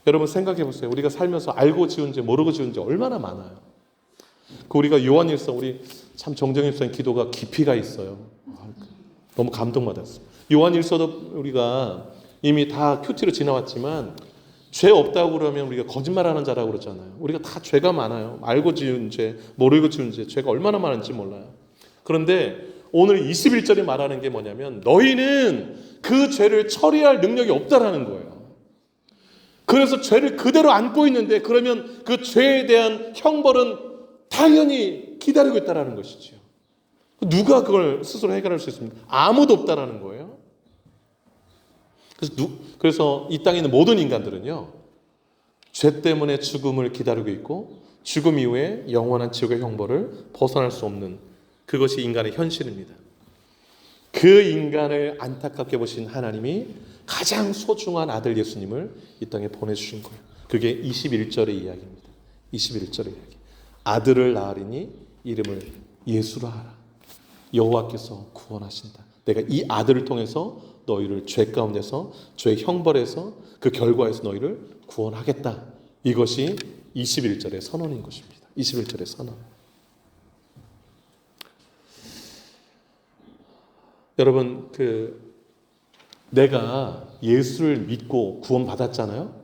여러분 생각해 보세요. 우리가 살면서 알고 지은 죄 모르고 지은 죄 얼마나 많아요. 그 우리가 요한일서 우리 참 정정님 선 기도가 깊이가 있어요. 너무 감동받았어요. 요한일서도 우리가 이미 다 큐티로 지나왔지만 죄 없다고 그러면 우리가 거짓말하는 자라고 그러잖아요. 우리가 다 죄가 많아요. 알고 지은 죄, 모르고 지은 죄, 죄가 얼마나 많은지 몰라요. 그런데 오늘 21절이 말하는 게 뭐냐면 너희는 그 죄를 처리할 능력이 없다라는 거예요. 그래서 죄를 그대로 안고 있는데 그러면 그 죄에 대한 형벌은 당연히 기다리고 있다라는 것이죠. 누가 그걸 스스로 해결할 수 있습니까? 아무도 없다라는 거예요. 그래서 이 땅에 있는 모든 인간들은요, 죄 때문에 죽음을 기다리고 있고 죽음 이후에 영원한 지옥의 형벌을 벗어날 수 없는 그것이 인간의 현실입니다. 그 인간을 안타깝게 보신 하나님이 가장 소중한 아들 예수님을 이 땅에 보내주신 거예요. 그게 21절의 이야기입니다. 21절의 이야기. 아들을 낳으리니 이름을 예수라 하라. 여호와께서 구원하신다. 내가 이 아들을 통해서 너희를 죄 가운데서 죄 형벌에서 그 결과에서 너희를 구원하겠다. 이것이 21절의 선언인 것입니다. 21절의 선언. 여러분 내가 예수를 믿고 구원받았잖아요.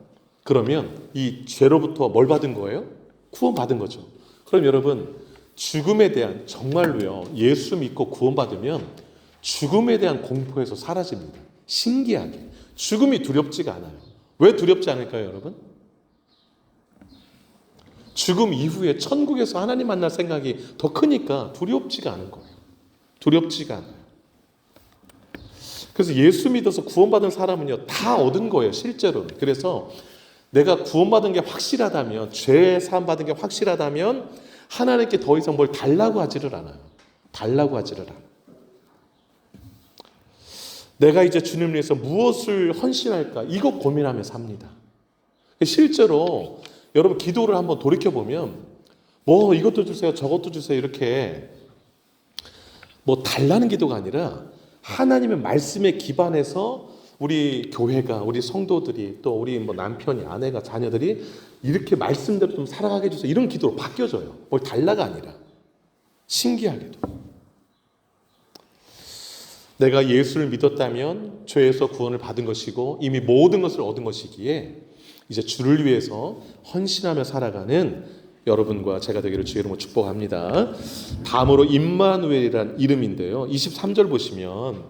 그러면 이 죄로부터 뭘 받은 거예요? 구원받은 거죠. 그럼 여러분 죽음에 대한 정말로요. 예수 믿고 구원받으면 죽음에 대한 공포에서 사라집니다. 신기하게. 죽음이 두렵지가 않아요. 왜 두렵지 않을까요, 여러분? 죽음 이후에 천국에서 하나님 만날 생각이 더 크니까 두렵지가 않은 거예요. 두렵지가 않아요. 그래서 예수 믿어서 구원받은 사람은요, 다 얻은 거예요, 실제로는. 그래서 내가 구원받은 게 확실하다면, 죄 사함 받은 게 확실하다면 하나님께 더 이상 뭘 달라고 하지를 않아요. 달라고 하지를 않아요. 내가 이제 주님을 위해서 무엇을 헌신할까? 이거 고민하며 삽니다. 실제로 여러분 기도를 한번 돌이켜보면 뭐 이것도 주세요, 저것도 주세요 이렇게 뭐 달라는 기도가 아니라 하나님의 말씀에 기반해서 우리 교회가, 우리 성도들이, 또 우리 뭐 남편이, 아내가, 자녀들이 이렇게 말씀대로 좀 살아가게 해주세요. 이런 기도로 바뀌어져요. 뭘 달라가 아니라. 신기하게도. 내가 예수를 믿었다면 죄에서 구원을 받은 것이고 이미 모든 것을 얻은 것이기에 이제 주를 위해서 헌신하며 살아가는 여러분과 제가 되기를 주의 이름으로 축복합니다. 다음으로 임마누엘이란 이름인데요. 23절 보시면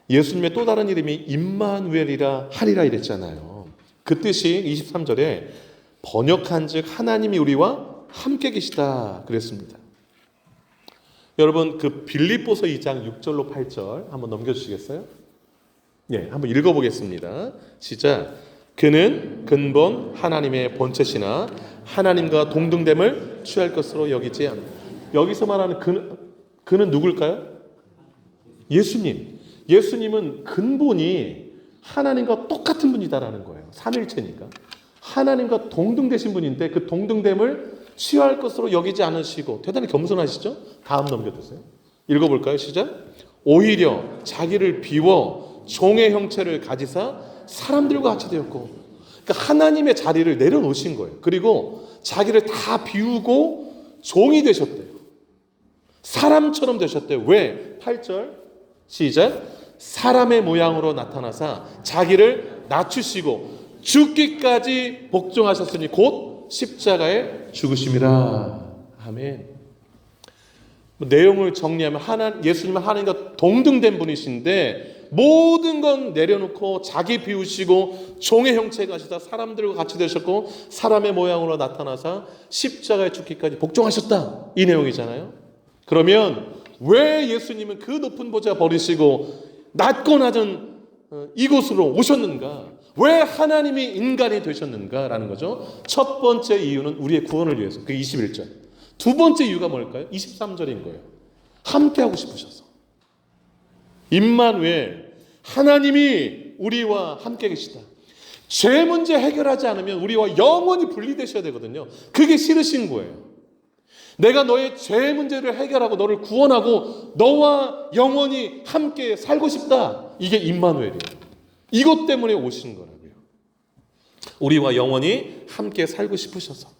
예수님의 또 다른 이름이 임마누엘이라 하리라 이랬잖아요. 그 뜻이 23절에 번역한즉 하나님이 우리와 함께 계시다 그랬습니다. 여러분 그 빌립보서 2장 6절로 8절 한번 넘겨주시겠어요? 예, 한번 읽어보겠습니다. 시작. 그는 근본 하나님의 본체시나 하나님과 동등됨을 취할 것으로 여기지 않는다. 여기서 말하는 그는 누굴까요? 예수님. 예수님은 근본이 하나님과 똑같은 분이다라는 거예요. 삼일체니까. 하나님과 동등되신 분인데 그 동등됨을 취할 것으로 여기지 않으시고 대단히 겸손하시죠? 다음 넘겨주세요. 읽어볼까요? 시작. 오히려 자기를 비워 종의 형체를 가지사 사람들과 같이 되었고, 그러니까 하나님의 자리를 내려놓으신 거예요. 그리고 자기를 다 비우고 종이 되셨대요. 사람처럼 되셨대요. 왜? 8절 시작. 사람의 모양으로 나타나사 자기를 낮추시고 죽기까지 복종하셨으니 곧 십자가에 죽으심이라. 아멘. 내용을 정리하면 예수님은 하나님과 동등된 분이신데 모든 건 내려놓고 자기 비우시고 종의 형체에 가시다 사람들과 같이 되셨고 사람의 모양으로 나타나사 십자가에 죽기까지 복종하셨다. 이 내용이잖아요. 그러면 왜 예수님은 그 높은 보좌 버리시고 낮고 낮은 이곳으로 오셨는가? 왜 하나님이 인간이 되셨는가라는 거죠. 첫 번째 이유는 우리의 구원을 위해서. 그 21절. 두 번째 이유가 뭘까요? 23절인 거예요. 함께하고 싶으셔서. 임마누엘, 하나님이 우리와 함께 계시다. 죄 문제 해결하지 않으면 우리와 영원히 분리되셔야 되거든요. 그게 싫으신 거예요. 내가 너의 죄 문제를 해결하고 너를 구원하고 너와 영원히 함께 살고 싶다. 이게 임마누엘이에요. 이것 때문에 오신 거라고요. 우리와 영원히 함께 살고 싶으셔서.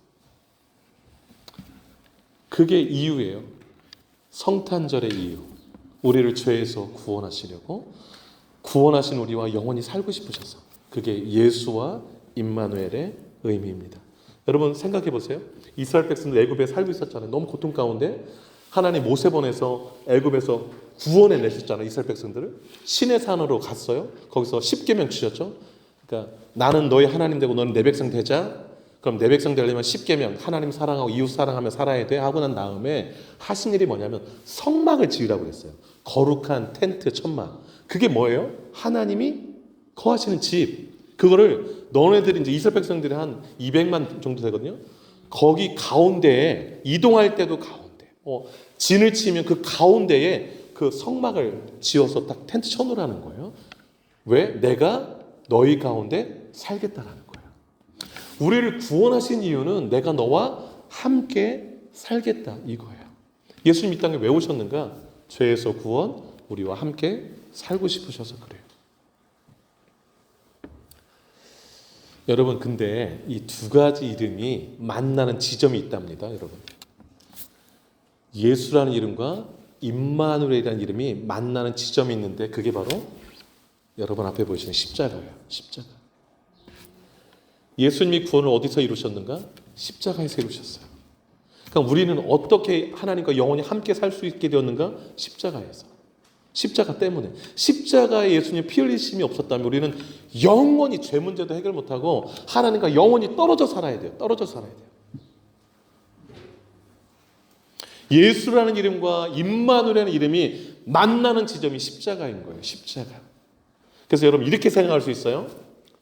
그게 이유예요. 성탄절의 이유. 우리를 죄에서 구원하시려고 구원하신 우리와 영원히 살고 싶으셔서. 그게 예수와 임마누엘의 의미입니다. 여러분 생각해 보세요. 이스라엘 백성들 애굽에 살고 있었잖아요. 너무 고통 가운데 하나님 모세 보내서 애굽에서 구원해 내셨잖아요. 이스라엘 백성들을. 신의 산으로 갔어요. 거기서 10계명 주셨죠. 그러니까 나는 너희 하나님 되고 너는 내 백성 되자. 그럼 내 백성 되려면 10계명 하나님 사랑하고 이웃 사랑하며 살아야 돼 하고 난 다음에 하신 일이 뭐냐면 성막을 지으라고 그랬어요. 거룩한 텐트 천막. 그게 뭐예요? 하나님이 거하시는 집. 그거를 너네들이 이제 이스라엘 백성들이 한 200만 정도 되거든요. 거기 가운데에 이동할 때도 가운데. 진을 치면 그 가운데에 그 성막을 지어서 딱 텐트 쳐놓으라는 거예요. 왜? 내가 너희 가운데 살겠다라는 거예요. 우리를 구원하신 이유는 내가 너와 함께 살겠다 이거예요. 예수님 이 땅에 왜 오셨는가? 죄에서 구원, 우리와 함께 살고 싶으셔서 그래요. 여러분 근데 이 두 가지 이름이 만나는 지점이 있답니다. 여러분 예수라는 이름과 임마누엘이라는 이름이 만나는 지점이 있는데 그게 바로 여러분 앞에 보이시는 십자가예요. 십자가. 예수님이 구원을 어디서 이루셨는가? 십자가에서 이루셨어요. 그러니까 우리는 어떻게 하나님과 영원히 함께 살 수 있게 되었는가? 십자가에서. 십자가 때문에. 십자가에 예수님 피 흘리심이 없었다면 우리는 영원히 죄 문제도 해결 못하고 하나님과 영원히 떨어져 살아야 돼요. 떨어져 살아야 돼요. 예수라는 이름과 임마누엘이라는 이름이 만나는 지점이 십자가인 거예요. 십자가. 그래서 여러분 이렇게 생각할 수 있어요.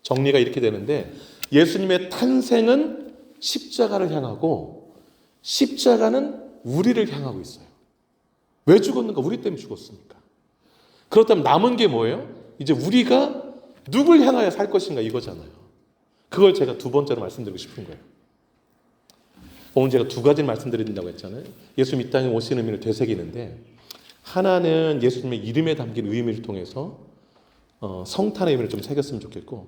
정리가 이렇게 되는데 예수님의 탄생은 십자가를 향하고 십자가는 우리를 향하고 있어요. 왜 죽었는가? 우리 때문에 죽었으니까. 그렇다면 남은 게 뭐예요? 이제 우리가 누굴 향하여 살 것인가 이거잖아요. 그걸 제가 두 번째로 말씀드리고 싶은 거예요. 오늘 제가 두 가지를 말씀드린다고 했잖아요. 예수님 이 땅에 오신 의미를 되새기는데 하나는 예수님의 이름에 담긴 의미를 통해서 성탄의 의미를 좀 새겼으면 좋겠고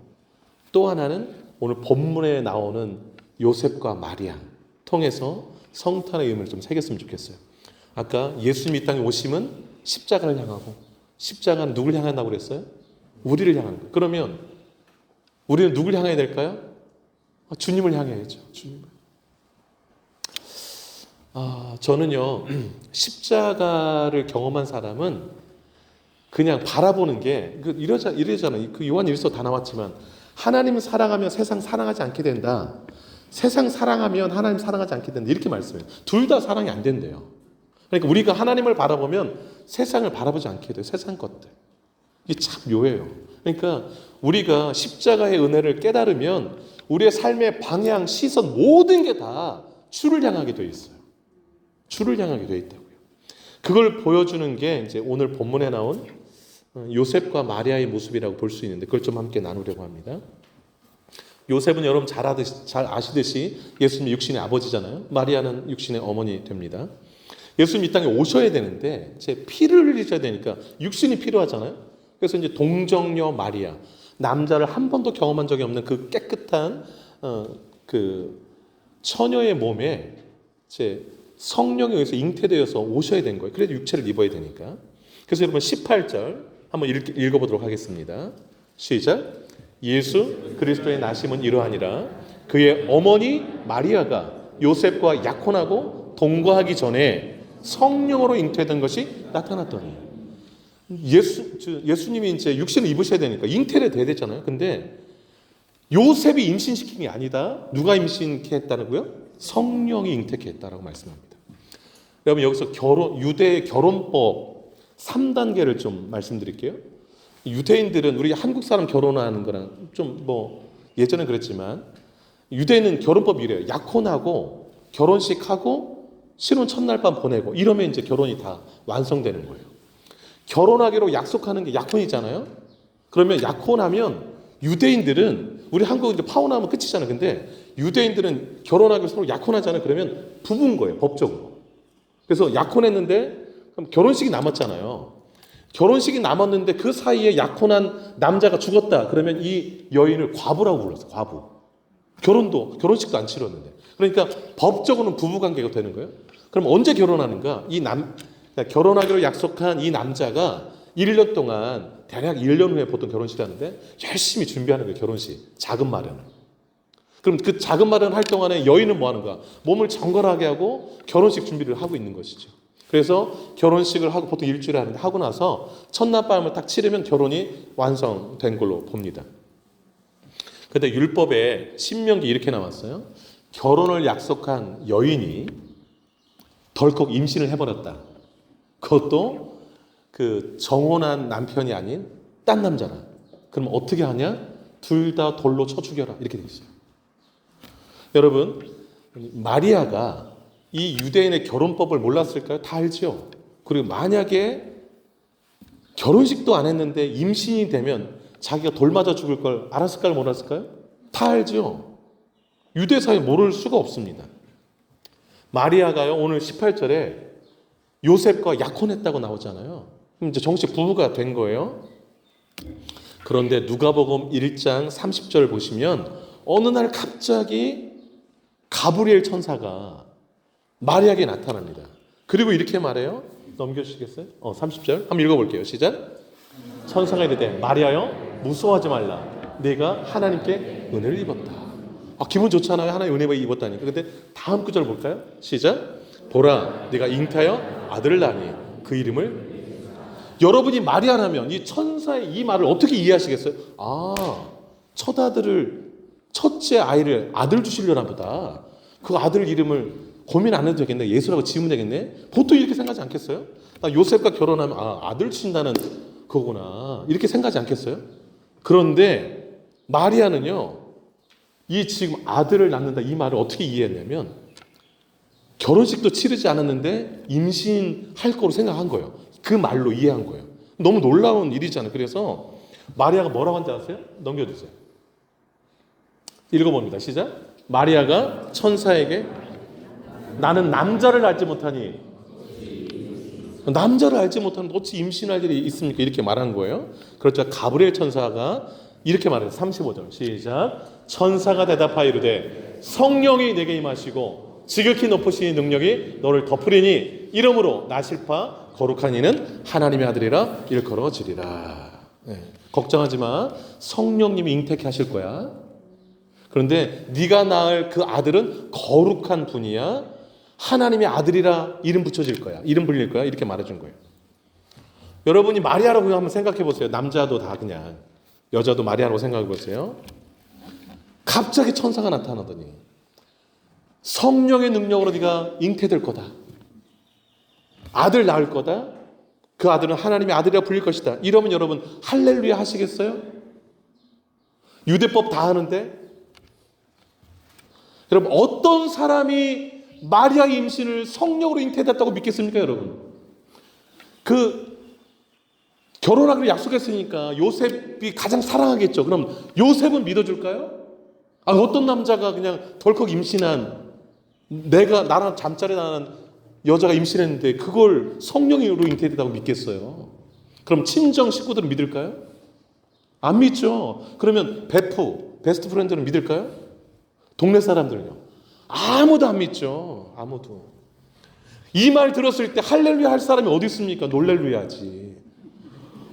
또 하나는 오늘 본문에 나오는 요셉과 마리아 통해서 성탄의 의미를 좀 새겼으면 좋겠어요. 아까 예수님 이 땅에 오심은 십자가를 향하고 십자가는 누굴 향한다고 그랬어요? 우리를 향하는 거예요. 그러면 우리는 누굴 향해야 될까요? 주님을 향해야죠. 주님을. 저는요 십자가를 경험한 사람은 그냥 바라보는 게 이러잖아요. 그 요한 1서 다 나왔지만 하나님 사랑하면 세상 사랑하지 않게 된다. 세상 사랑하면 하나님 사랑하지 않게 된다. 이렇게 말씀해요. 둘 다 사랑이 안 된대요. 그러니까 우리가 하나님을 바라보면 세상을 바라보지 않게 돼요. 세상 것들. 이게 참 묘해요. 그러니까 우리가 십자가의 은혜를 깨달으면 우리의 삶의 방향, 시선 모든 게 다 주를 향하게 되어 있어요. 주를 향하게 되어 있다고요. 그걸 보여주는 게 이제 오늘 본문에 나온 요셉과 마리아의 모습이라고 볼 수 있는데 그걸 좀 함께 나누려고 합니다. 요셉은 여러분 잘 아시듯이 예수님 육신의 아버지잖아요. 마리아는 육신의 어머니 됩니다. 예수님 이 땅에 오셔야 되는데 제 피를 흘리셔야 되니까 육신이 필요하잖아요. 그래서 이제 동정녀 마리아, 남자를 한 번도 경험한 적이 없는 그 깨끗한 그 처녀의 몸에 제 성령에 의해서 잉태되어서 오셔야 된 거예요. 그래도 육체를 입어야 되니까. 그래서 여러분 18절 한번 읽어보도록 하겠습니다. 시작. 예수 그리스도의 나심은 이러하니라. 그의 어머니 마리아가 요셉과 약혼하고 동거하기 전에 성령으로 잉태된 것이 나타났더니 예수님이 이제 육신을 입으셔야 되니까 잉태를 돼야 되잖아요. 근데 요셉이 임신시킨 게 아니다. 누가 임신케 했다고요? 성령이 잉태케 했다라고 말씀합니다. 여러분 여기서 유대의 결혼법 3단계를 좀 말씀드릴게요. 유대인들은 우리 한국 사람 결혼하는 거랑 좀 뭐 예전에 그랬지만 유대인은 결혼법이 이래요. 약혼하고 결혼식하고 신혼 첫날 밤 보내고 이러면 이제 결혼이 다 완성되는 거예요. 결혼하기로 약속하는 게 약혼이잖아요. 그러면 약혼하면 유대인들은 우리 한국은 이제 파혼하면 끝이잖아요. 근데 유대인들은 결혼하고 서로 약혼하잖아요. 그러면 부부인 거예요, 법적으로. 그래서 약혼했는데 그럼 결혼식이 남았잖아요. 결혼식이 남았는데 그 사이에 약혼한 남자가 죽었다. 그러면 이 여인을 과부라고 불렀어요. 과부. 결혼식도 안 치렀는데. 그러니까 법적으로는 부부 관계가 되는 거예요. 그럼 언제 결혼하는가? 그러니까 결혼하기로 약속한 이 남자가 1년 동안 대략 1년 후에 보통 결혼식 하는데 열심히 준비하는 거예요. 결혼식. 자금 마련을. 그럼 그 자금 마련할 동안에 여인은 뭐 하는 거야? 몸을 정갈하게 하고 결혼식 준비를 하고 있는 것이죠. 그래서 결혼식을 하고 보통 일주일에 하는데 하고 나서 첫날밤을 딱 치르면 결혼이 완성된 걸로 봅니다. 근데 율법에 신명기 이렇게 나왔어요. 결혼을 약속한 여인이 덜컥 임신을 해버렸다. 그것도 그 정혼한 남편이 아닌 딴 남자라. 그럼 어떻게 하냐? 둘 다 돌로 쳐 죽여라. 이렇게 돼 있어요. 여러분, 마리아가 이 유대인의 결혼법을 몰랐을까요? 다 알죠. 그리고 만약에 결혼식도 안 했는데 임신이 되면 자기가 돌 맞아 죽을 걸 알았을까요? 몰랐을까요? 다 알죠. 유대사에 모를 수가 없습니다. 마리아가요, 오늘 18절에 요셉과 약혼했다고 나오잖아요. 그럼 이제 정식 부부가 된 거예요. 그런데 누가복음 1장 30절 보시면 어느 날 갑자기 가브리엘 천사가 마리아에게 나타납니다. 그리고 이렇게 말해요. 넘겨주시겠어요? 30절 한번 읽어볼게요. 시작. 천사가 이르되 마리아여 무서워하지 말라. 내가 하나님께 은혜를 입었다. 기분 좋잖아요. 하나님 은혜를 입었다니까. 근데 다음 구절 볼까요? 시작. 보라 네가 잉타여 아들을 낳으니 그 이름을. 여러분이 마리아라면 이 천사의 이 말을 어떻게 이해하시겠어요? 첫째 아이를 아들 주시려나 보다. 그 아들 이름을 고민 안 해도 되겠네. 예수라고 지으면 되겠네. 보통 이렇게 생각하지 않겠어요? 나 요셉과 결혼하면 아들 주신다는 거구나. 이렇게 생각하지 않겠어요? 그런데 마리아는요. 이 지금 아들을 낳는다 이 말을 어떻게 이해했냐면 결혼식도 치르지 않았는데 임신할 거로 생각한 거예요. 그 말로 이해한 거예요. 너무 놀라운 일이잖아요. 그래서 마리아가 뭐라고 한지 아세요? 넘겨주세요. 읽어봅니다. 시작. 마리아가 천사에게 나는 남자를 알지 못하니 남자를 알지 못하는데 어찌 임신할 일이 있습니까? 이렇게 말한 거예요. 그렇죠. 가브리엘 천사가 이렇게 말해요. 35절 시작. 천사가 대답하여 이르되 성령이 내게 임하시고 지극히 높으신 능력이 너를 덮으리니 이러므로 나실파 거룩한 이는 하나님의 아들이라 일컬어지리라. 걱정하지 마. 성령님이 잉태케 하실 거야. 그런데 네가 낳을 그 아들은 거룩한 분이야. 하나님의 아들이라 이름 붙여질 거야. 이름 불릴 거야. 이렇게 말해준 거예요. 여러분이 마리아라고 한번 생각해 보세요. 남자도 다 그냥 여자도 마리아라고 생각해 보세요. 갑자기 천사가 나타나더니 성령의 능력으로 네가 잉태될 거다. 아들 낳을 거다. 그 아들은 하나님의 아들이라 불릴 것이다. 이러면 여러분 할렐루야 하시겠어요? 유대법 다 하는데 여러분 어떤 사람이 마리아의 임신을 성령으로 잉태됐다고 믿겠습니까, 여러분? 그 결혼하기로 약속했으니까 요셉이 가장 사랑하겠죠. 그럼 요셉은 믿어줄까요? 어떤 남자가 그냥 덜컥 임신한 나랑 잠자리 나는 여자가 임신했는데 그걸 성령으로 잉태됐다고 믿겠어요? 그럼 친정 식구들은 믿을까요? 안 믿죠. 그러면 베스트 프렌드는 믿을까요? 동네 사람들은요? 아무도 안 믿죠. 아무도. 이 말 들었을 때 할렐루야 할 사람이 어디 있습니까? 놀렐루야 하지.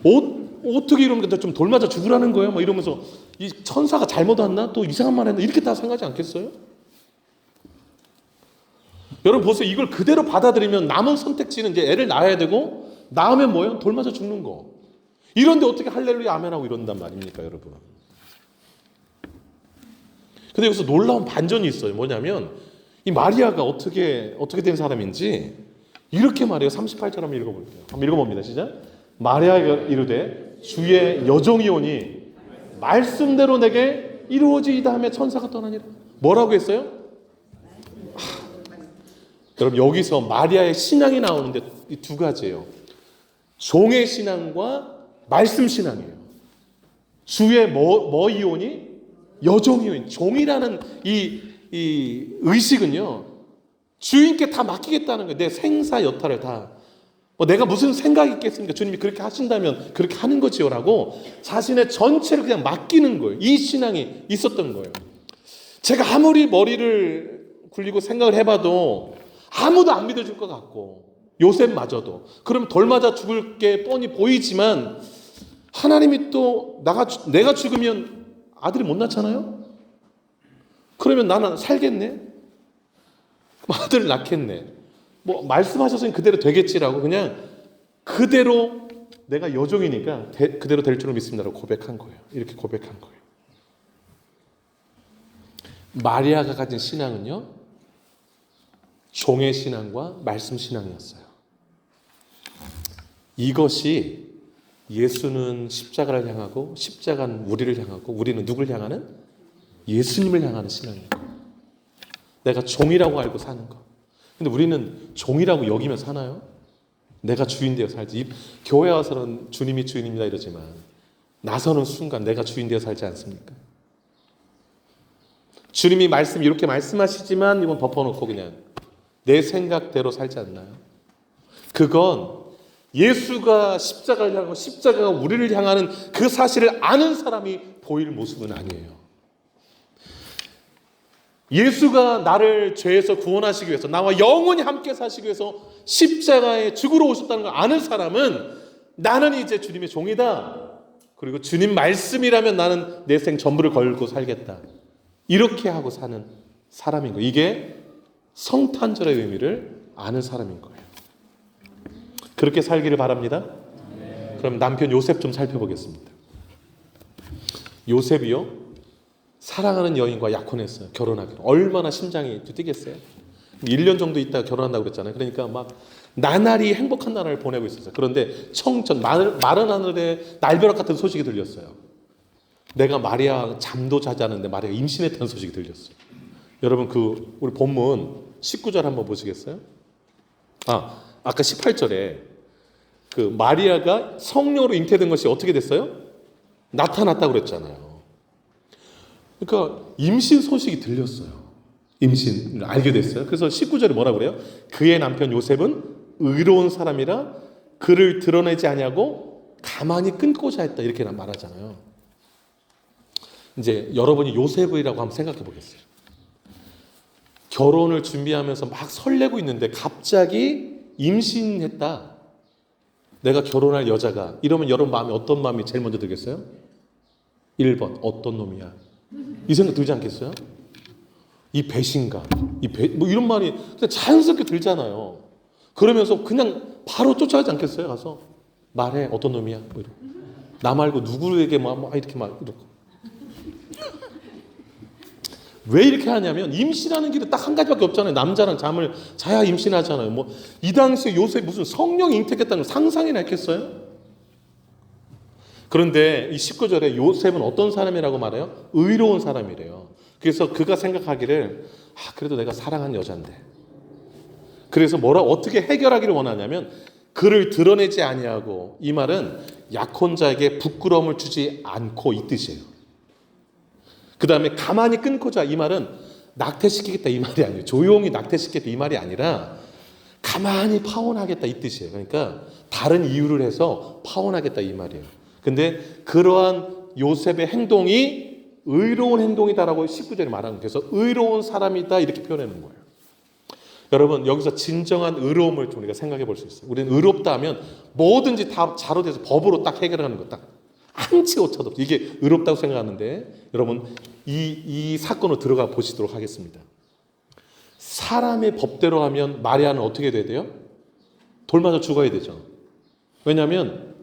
어떻게 이러면 좀 돌 맞아 죽으라는 거예요? 막 이러면서 이 천사가 잘못 왔나? 또 이상한 말 했나? 이렇게 다 생각하지 않겠어요? 여러분 보세요. 이걸 그대로 받아들이면 남은 선택지는 이제 애를 낳아야 되고 낳으면 뭐예요? 돌 맞아 죽는 거. 이런데 어떻게 할렐루야 아멘하고 이런단 말입니까, 여러분? 근데 여기서 놀라운 반전이 있어요. 뭐냐면 이 마리아가 어떻게 된 사람인지 이렇게 말해요. 38절 한번 읽어볼게요. 한번 읽어봅니다. 시작. 마리아가 이르되 주의 여종이 오니 말씀대로 내게 이루어지이다 하며 천사가 떠나니라. 뭐라고 했어요? 여러분 여기서 마리아의 신앙이 나오는데 이 두 가지예요. 종의 신앙과 말씀 신앙이에요. 주의 뭐 이혼이? 여종이온. 종이라는 이 의식은요, 주인께 다 맡기겠다는 거예요. 내 생사 여타를 다. 내가 무슨 생각이 있겠습니까? 주님이 그렇게 하신다면 그렇게 하는 거지요라고 자신의 전체를 그냥 맡기는 거예요. 이 신앙이 있었던 거예요. 제가 아무리 머리를 굴리고 생각을 해봐도 아무도 안 믿어줄 것 같고, 요셉마저도. 그럼 돌 맞아 죽을 게 뻔히 보이지만 하나님이 또 내가 죽으면 아들이 못 낳잖아요? 그러면 나는 살겠네? 아들을 낳겠네? 말씀하셨으니 그대로 되겠지라고 그냥 그대로 내가 여종이니까 그대로 될 줄을 믿습니다라고 고백한 거예요. 이렇게 고백한 거예요. 마리아가 가진 신앙은요, 종의 신앙과 말씀 신앙이었어요. 이것이 예수는 십자가를 향하고 십자가는 우리를 향하고 우리는 누굴 향하는? 예수님을 향하는 신앙이에요. 내가 종이라고 알고 사는 거. 근데 우리는 종이라고 여기면 사나요? 내가 주인 되어 살지. 교회 와서는 주님이 주인입니다 이러지만 나서는 순간 내가 주인 되어 살지 않습니까? 주님이 이렇게 말씀하시지만 이건 덮어놓고 그냥 내 생각대로 살지 않나요? 그건 예수가 십자가를 향하고 십자가가 우리를 향하는 그 사실을 아는 사람이 보일 모습은 아니에요. 예수가 나를 죄에서 구원하시기 위해서, 나와 영원히 함께 사시기 위해서 십자가에 죽으러 오셨다는 걸 아는 사람은 나는 이제 주님의 종이다. 그리고 주님 말씀이라면 나는 내 생 전부를 걸고 살겠다. 이렇게 하고 사는 사람인 거예요. 이게 성탄절의 의미를 아는 사람인 거예요. 그렇게 살기를 바랍니다. 그럼 남편 요셉 좀 살펴보겠습니다. 요셉이요, 사랑하는 여인과 약혼했어요. 결혼하기로. 얼마나 심장이 뛰겠어요. 1년 정도 있다가 결혼한다고 그랬잖아요. 그러니까 막 나날이 행복한 나날을 보내고 있었어요. 그런데 마른 하늘에 날벼락 같은 소식이 들렸어요. 내가 마리아 잠도 자지 않았는데 마리아가 임신했다는 소식이 들렸어요. 여러분 우리 본문 19절 한번 보시겠어요? 아까 18절에 마리아가 성령으로 잉태된 것이 어떻게 됐어요? 나타났다고 그랬잖아요. 그러니까 임신 소식이 들렸어요. 임신을 알게 됐어요. 그래서 19절에 뭐라고 그래요? 그의 남편 요셉은 의로운 사람이라 그를 드러내지 아니하고 가만히 끊고자 했다. 이렇게 말하잖아요. 이제 여러분이 요셉이라고 한번 생각해 보겠어요. 결혼을 준비하면서 막 설레고 있는데 갑자기 임신했다. 내가 결혼할 여자가. 이러면 여러분 마음에 어떤 마음이 제일 먼저 들겠어요? 1번 어떤 놈이야. 이 생각 들지 않겠어요? 이 배신감, 이런 말이 그냥 자연스럽게 들잖아요. 그러면서 그냥 바로 쫓아가지 않겠어요? 가서 말해, 어떤 놈이야. 나 말고 누구에게 이렇게 이러고. 왜 이렇게 하냐면 임신하는 길은 딱 한 가지밖에 없잖아요. 남자랑 잠을 자야 임신하잖아요. 이 당시에 요셉 무슨 성령이 잉태했다는 걸 상상이나 했겠어요? 그런데 이 19절에 요셉은 어떤 사람이라고 말해요? 의로운 사람이래요. 그래서 그가 생각하기를 그래도 내가 사랑하는 여잔데. 그래서 어떻게 해결하기를 원하냐면 그를 드러내지 아니하고, 이 말은 약혼자에게 부끄러움을 주지 않고 이 뜻이에요. 그 다음에 가만히 끊고자, 이 말은 낙태시키겠다 이 말이 아니에요. 조용히 낙태시키겠다 이 말이 아니라 가만히 파혼하겠다 이 뜻이에요. 그러니까 다른 이유를 해서 파혼하겠다 이 말이에요. 근데 그러한 요셉의 행동이 의로운 행동이다라고 19절에 말하는 거예요. 그래서 의로운 사람이다 이렇게 표현하는 거예요. 여러분 여기서 진정한 의로움을 좀 우리가 생각해 볼 수 있어요. 우리는 의롭다 하면 뭐든지 다 자로돼서 법으로 딱 해결하는 거, 딱 한치 오차도 없어. 이게 의롭다고 생각하는데 여러분 이 사건으로 들어가 보시도록 하겠습니다. 사람의 법대로 하면 마리아는 어떻게 돼야 돼요? 돌 맞아 죽어야 되죠. 왜냐하면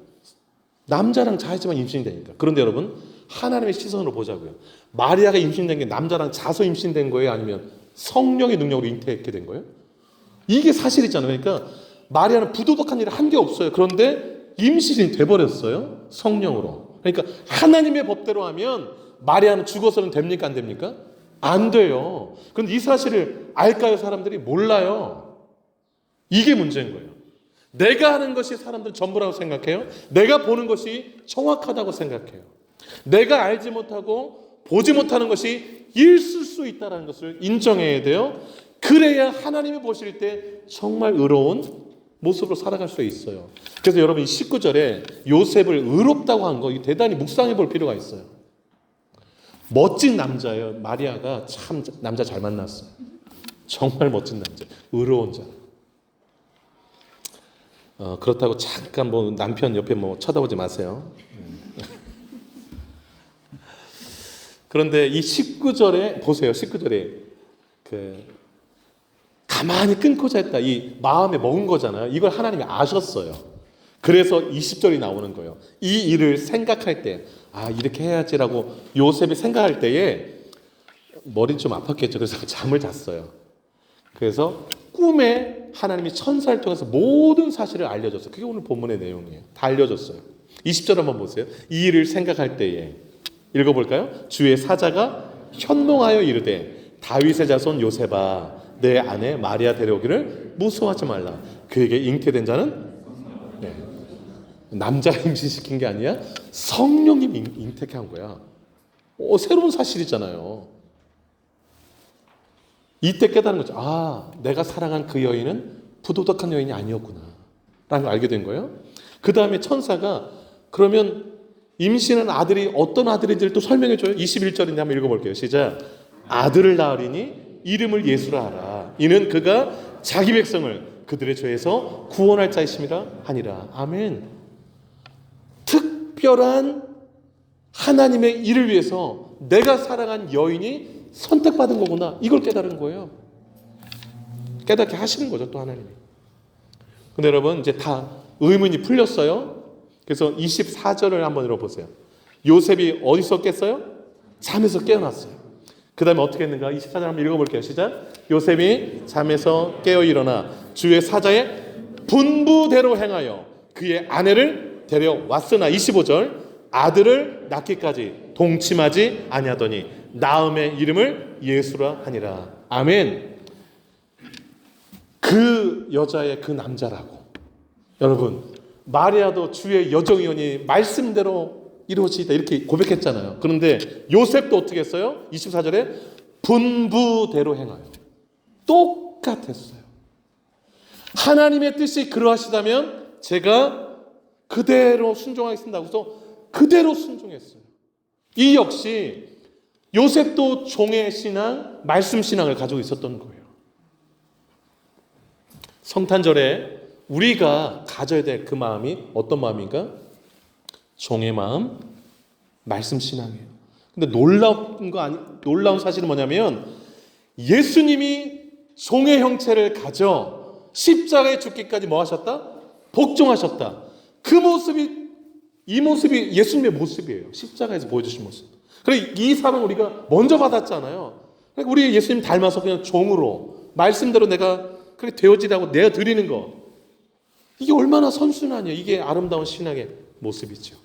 남자랑 자야지만 임신이 되니까. 그런데 여러분 하나님의 시선으로 보자고요. 마리아가 임신된 게 남자랑 자서 임신된 거예요? 아니면 성령의 능력으로 잉태했게 된 거예요? 이게 사실이잖아요. 그러니까 마리아는 부도덕한 일을 한 게 없어요. 그런데 임신이 돼버렸어요. 성령으로. 그러니까 하나님의 법대로 하면 마리아는 죽어서는 됩니까? 안 됩니까? 안 돼요. 그런데 이 사실을 알까요? 사람들이 몰라요. 이게 문제인 거예요. 내가 하는 것이 사람들은 전부라고 생각해요. 내가 보는 것이 정확하다고 생각해요. 내가 알지 못하고 보지 못하는 것이 있을 수 있다는 것을 인정해야 돼요. 그래야 하나님이 보실 때 정말 의로운 모습으로 살아갈 수 있어요. 그래서 여러분 이 19절에 요셉을 의롭다고 한 거 대단히 묵상해 볼 필요가 있어요. 멋진 남자예요. 마리아가 참 남자 잘 만났어요. 정말 멋진 남자, 의로운 자. 그렇다고 잠깐 뭐 남편 옆에 뭐 쳐다보지 마세요. 그런데 이 19절에 보세요. 19절에 가만히 끊고자 했다. 이 마음에 먹은 거잖아요. 이걸 하나님이 아셨어요. 그래서 20절이 나오는 거예요. 이 일을 생각할 때, 이렇게 해야지라고 요셉이 생각할 때에 머리 좀 아팠겠죠. 그래서 잠을 잤어요. 그래서 꿈에 하나님이 천사를 통해서 모든 사실을 알려줬어요. 그게 오늘 본문의 내용이에요. 다 알려줬어요. 20절 한번 보세요. 이 일을 생각할 때에 읽어볼까요? 주의 사자가 현몽하여 이르되 다윗의 자손 요셉아 내 아내 마리아 데려오기를 무서워하지 말라. 그에게 잉태된 자는 남자가 임신시킨 게 아니야. 성령님이 잉태케 한 거야. 새로운 사실이잖아요. 이때 깨달은 거죠. 내가 사랑한 그 여인은 부도덕한 여인이 아니었구나 라는 걸 알게 된 거예요. 그 다음에 천사가 그러면 임신한 아들이 어떤 아들인지를 또 설명해 줘요. 21절인데 한번 읽어볼게요. 시작. 아들을 낳으리니 이름을 예수라 하라. 이는 그가 자기 백성을 그들의 죄에서 구원할 자이심이라 하니라. 아멘. 특별한 하나님의 일을 위해서 내가 사랑한 여인이 선택받은 거구나. 이걸 깨달은 거예요. 깨닫게 하시는 거죠, 또 하나님이. 근데 여러분 이제 다 의문이 풀렸어요. 그래서 24절을 한번 읽어보세요. 요셉이 어디서 깼어요? 잠에서 깨어났어요. 그 다음에 어떻게 했는가? 24절 한번 읽어볼게요. 시작. 요셉이 잠에서 깨어 일어나 주의 사자의 분부대로 행하여 그의 아내를 데려왔으나 25절 아들을 낳기까지 동침하지 아니하더니 낳음의 이름을 예수라 하니라. 아멘. 그 여자의 그 남자라고. 여러분 마리아도 주의 여정이오니 말씀대로 이루어지다 이렇게 고백했잖아요. 그런데 요셉도 어떻게 했어요? 24절에 분부대로 행하여. 똑같았어요. 하나님의 뜻이 그러하시다면 제가 그대로 순종하겠습니다. 그래서 그대로 순종했어요. 이 역시 요셉도 종의 신앙, 말씀 신앙을 가지고 있었던 거예요. 성탄절에 우리가 가져야 될 그 마음이 어떤 마음인가? 종의 마음, 말씀 신앙이에요. 근데 놀라운 사실은 뭐냐면 예수님이 종의 형체를 가져 십자가에 죽기까지 뭐 하셨다? 복종하셨다. 그 모습이 이 모습이 예수님의 모습이에요. 십자가에서 보여주신 모습. 그래 이 사랑 우리가 먼저 받았잖아요. 그러니까 우리 예수님 닮아서 그냥 종으로 말씀대로 내가 그렇게 되어지라고 내어 드리는 거. 이게 얼마나 선순하냐. 이게 아름다운 신앙의 모습이죠.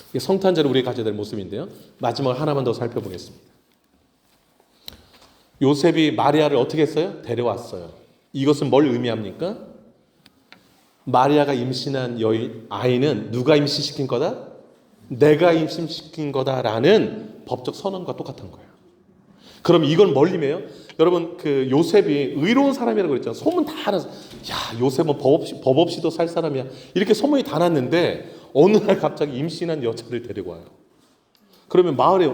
이게 성탄절에 우리가 가져야 될 모습인데요. 마지막 하나만 더 살펴보겠습니다. 요셉이 마리아를 어떻게 했어요? 데려왔어요. 이것은 뭘 의미합니까? 마리아가 임신한 아이는 누가 임신시킨 거다? 내가 임신시킨 거다라는 법적 선언과 똑같은 거예요. 그럼 이건 뭘 의미해요? 여러분 그 요셉이 의로운 사람이라고 그랬잖아요. 소문 다 알아서 요셉은 법 없이도 살 사람이야. 이렇게 소문이 다 났는데 어느 날 갑자기 임신한 여자를 데리고 와요. 그러면 마을에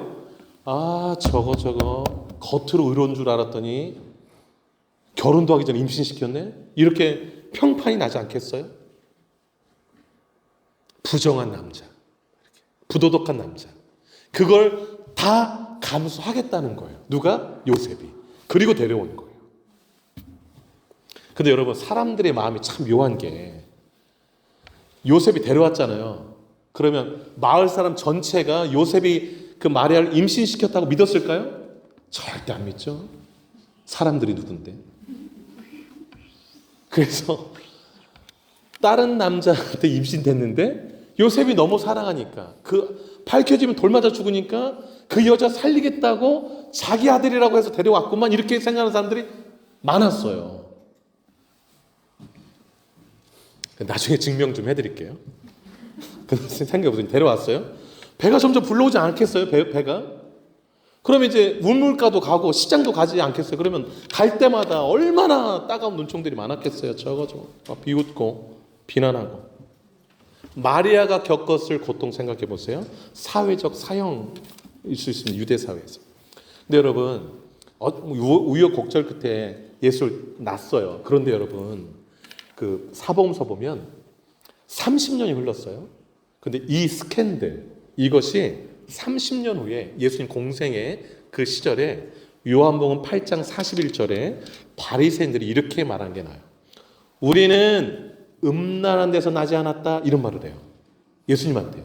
저거 겉으로 의로운 줄 알았더니 결혼도 하기 전에 임신시켰네? 이렇게 평판이 나지 않겠어요? 부정한 남자, 부도덕한 남자. 그걸 다 감수하겠다는 거예요. 누가? 요셉이. 그리고 데려온 거예요. 근데 여러분 사람들의 마음이 참 묘한 게 요셉이 데려왔잖아요. 그러면 마을 사람 전체가 요셉이 그 마리아를 임신시켰다고 믿었을까요? 절대 안 믿죠. 사람들이 누군데. 그래서 다른 남자한테 임신됐는데 요셉이 너무 사랑하니까 밝혀지면 돌 맞아 죽으니까 그 여자 살리겠다고 자기 아들이라고 해서 데려왔구만 이렇게 생각하는 사람들이 많았어요. 나중에 증명 좀 해드릴게요. 생각해보세요. 데려왔어요. 배가 점점 불러오지 않겠어요? 배가? 그러면 이제 우물가도 가고 시장도 가지 않겠어요? 그러면 갈 때마다 얼마나 따가운 눈총들이 많았겠어요? 저거 비웃고 비난하고. 마리아가 겪었을 고통 생각해 보세요. 사회적 사형일 수 있습니다. 유대 사회에서. 근데 여러분 우여곡절 끝에 예수를 낳았어요. 그런데 여러분 그 사복음서 보면 30년이 흘렀어요. 근데 이 스캔들 이것이 30년 후에 예수님 공생의 그 시절에 요한복음 8장 41절에 바리새인들이 이렇게 말한 게 나요. 우리는 음란한 데서 나지 않았다 이런 말을 해요. 예수님한테요.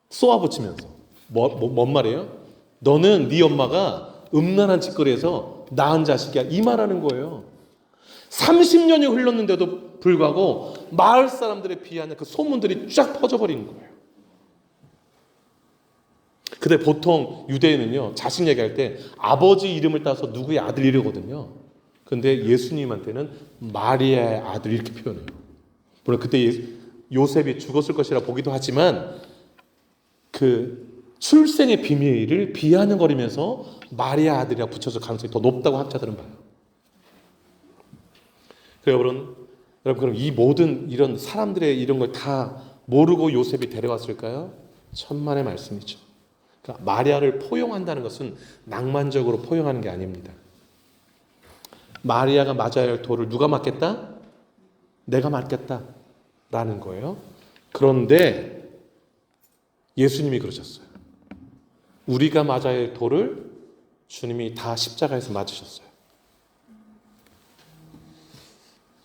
쏘아붙이면서 뭔 말이에요? 너는 네 엄마가 음란한 짓거리에서 낳은 자식이야 이 말하는 거예요. 30년이 흘렀는데도 불구하고 마을 사람들의 비하는 그 소문들이 쫙 퍼져버린 거예요. 근데 보통 유대인은요 자식 얘기할 때 아버지 이름을 따서 누구의 아들 이러거든요. 근데 예수님한테는 마리아의 아들 이렇게 표현해요. 물론 그때 요셉이 죽었을 것이라 보기도 하지만 그 출생의 비밀을 비아냥거리면서 마리아 아들이라 붙여서 가능성이 더 높다고 학자들은 봐요. 여러분 그럼 이 모든 이런 사람들의 이런 걸 다 모르고 요셉이 데려왔을까요? 천만의 말씀이죠. 그러니까 마리아를 포용한다는 것은 낭만적으로 포용하는 게 아닙니다. 마리아가 맞아야 할 돌을 누가 맞겠다? 내가 맞겠다라는 거예요. 그런데 예수님이 그러셨어요. 우리가 맞아야 할 돌을 주님이 다 십자가에서 맞으셨어요.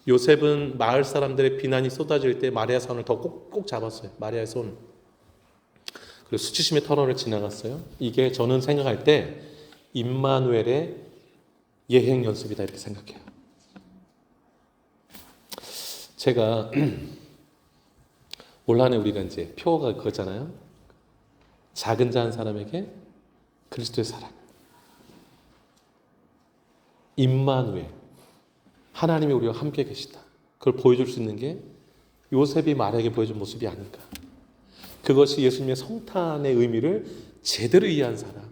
요셉은 마을 사람들의 비난이 쏟아질 때 마리아 손을 더 꼭 잡았어요. 마리아의 손. 그리고 수치심의 터널을 지나갔어요. 이게 저는 생각할 때 임마누엘의 예행 연습이다 이렇게 생각해요. 제가 올 한해 우리가 이제 표어가 그거잖아요. 작은 자 한 사람에게 그리스도의 사랑. 임마누엘. 하나님이 우리와 함께 계시다. 그걸 보여줄 수 있는 게 요셉이 마리아에게 보여준 모습이 아닐까. 그것이 예수님의 성탄의 의미를 제대로 이해한 사람,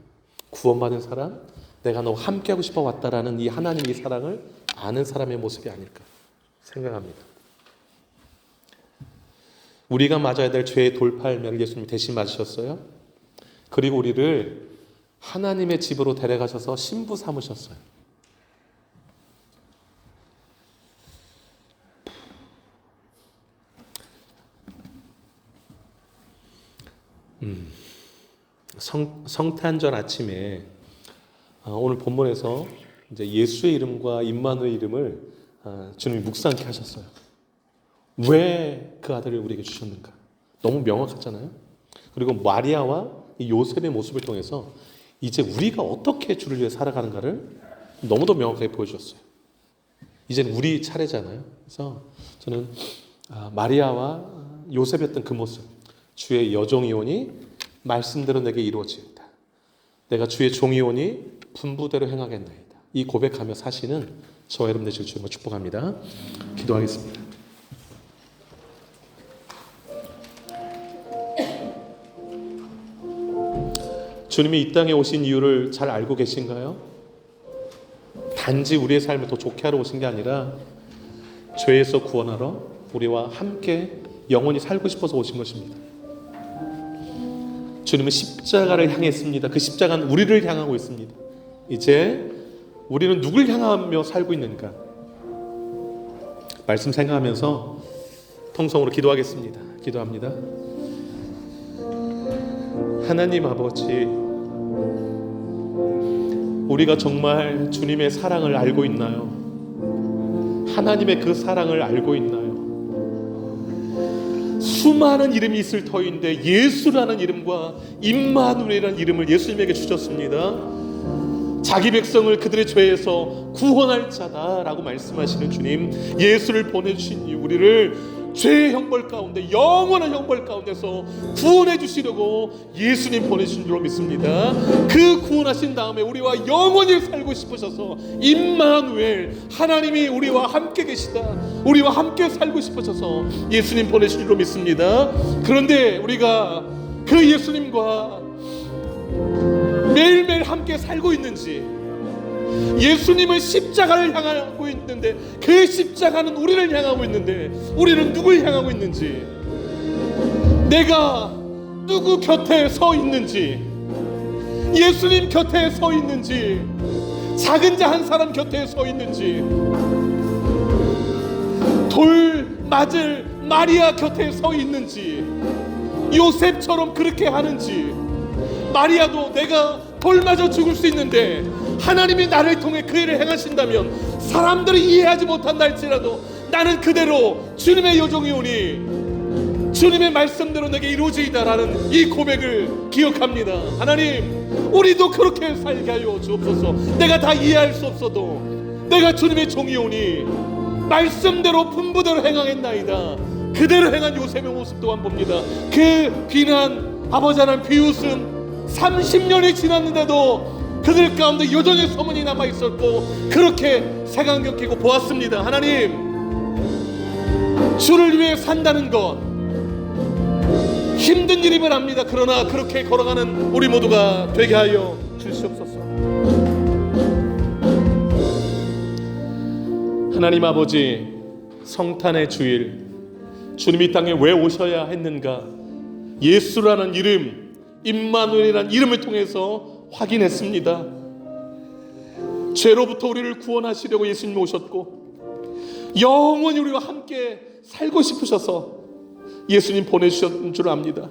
구원받은 사람, 내가 너와 함께하고 싶어 왔다라는 이 하나님의 사랑을 아는 사람의 모습이 아닐까 생각합니다. 우리가 맞아야 될 죄의 돌팔매를 예수님이 대신 맞으셨어요. 그리고 우리를 하나님의 집으로 데려가셔서 신부 삼으셨어요. 성탄절 아침에 오늘 본문에서 이제 예수의 이름과 임마누엘 이름을 주님이 묵상케 하셨어요. 왜 그 아들을 우리에게 주셨는가? 너무 명확하잖아요. 그리고 마리아와 이 요셉의 모습을 통해서 이제 우리가 어떻게 주를 위해 살아가는가를 너무도 명확하게 보여주셨어요. 이제는 우리 차례잖아요. 그래서 저는 마리아와 요셉이었던 그 모습, 주의 여종이오니 말씀대로 내게 이루어지이다. 내가 주의 종이오니 분부대로 행하겠나이다. 이 고백하며 사시는 저와 여러분 되시길 주님으로 축복합니다. 기도하겠습니다. 주님이 이 땅에 오신 이유를 잘 알고 계신가요? 단지 우리의 삶을 더 좋게 하러 오신 게 아니라 죄에서 구원하러 우리와 함께 영원히 살고 싶어서 오신 것입니다. 주님은 십자가를 향했습니다. 그 십자가는 우리를 향하고 있습니다. 이제 우리는 누굴 향하며 살고 있는가? 말씀 생각하면서 통성으로 기도하겠습니다. 기도합니다. 하나님 아버지, 우리가 정말 주님의 사랑을 알고 있나요? 하나님의 그 사랑을 알고 있나요? 수많은 이름이 있을 터인데 예수라는 이름과 임마누엘이라는 이름을 예수님에게 주셨습니다. 자기 백성을 그들의 죄에서 구원할 자다라고 말씀하시는 주님, 예수를 보내주신 우리를 죄의 형벌 가운데, 영원한 형벌 가운데서 구원해 주시려고 예수님 보내주신 줄로 믿습니다. 그 구원하신 다음에 우리와 영원히 살고 싶으셔서 임마누엘, 하나님이 우리와 함께 계시다, 우리와 함께 살고 싶으셔서 예수님 보내주신 줄로 믿습니다. 그런데 우리가 그 예수님과 매일매일 함께 살고 있는지, 예수님은 십자가를 향하고 있는데 그 십자가는 우리를 향하고 있는데 우리는 누굴 향하고 있는지, 내가 누구 곁에 서 있는지, 예수님 곁에 서 있는지, 작은 자 한 사람 곁에 서 있는지, 돌 맞을 마리아 곁에 서 있는지, 요셉처럼 그렇게 하는지, 마리아도 내가 돌 맞아 죽을 수 있는데 하나님이 나를 통해 그 일을 행하신다면 사람들이 이해하지 못한다 할지라도 나는 그대로 주님의 요종이오니 주님의 말씀대로 내게 이루어지이다라는 이 고백을 기억합니다. 하나님, 우리도 그렇게 살게 하여 주옵소서. 내가 다 이해할 수 없어도 내가 주님의 종이오니 말씀대로 분부대로 행하겠나이다. 그대로 행한 요셉의 모습 또한 봅니다. 그 비난, 아버지 하나님 비웃음, 30년이 지났는데도 그들 가운데 여전히 소문이 남아있었고 그렇게 색안경 끼고 보았습니다. 하나님, 주를 위해 산다는 것 힘든 일임을 압니다. 그러나 그렇게 걸어가는 우리 모두가 되게 하여 주시옵소서. 하나님 아버지, 성탄의 주일 주님이 이 땅에 왜 오셔야 했는가? 예수라는 이름, 임마누엘이라는 이름을 통해서 확인했습니다. 죄로부터 우리를 구원하시려고 예수님이 오셨고 영원히 우리와 함께 살고 싶으셔서 예수님 보내주셨는 줄 압니다.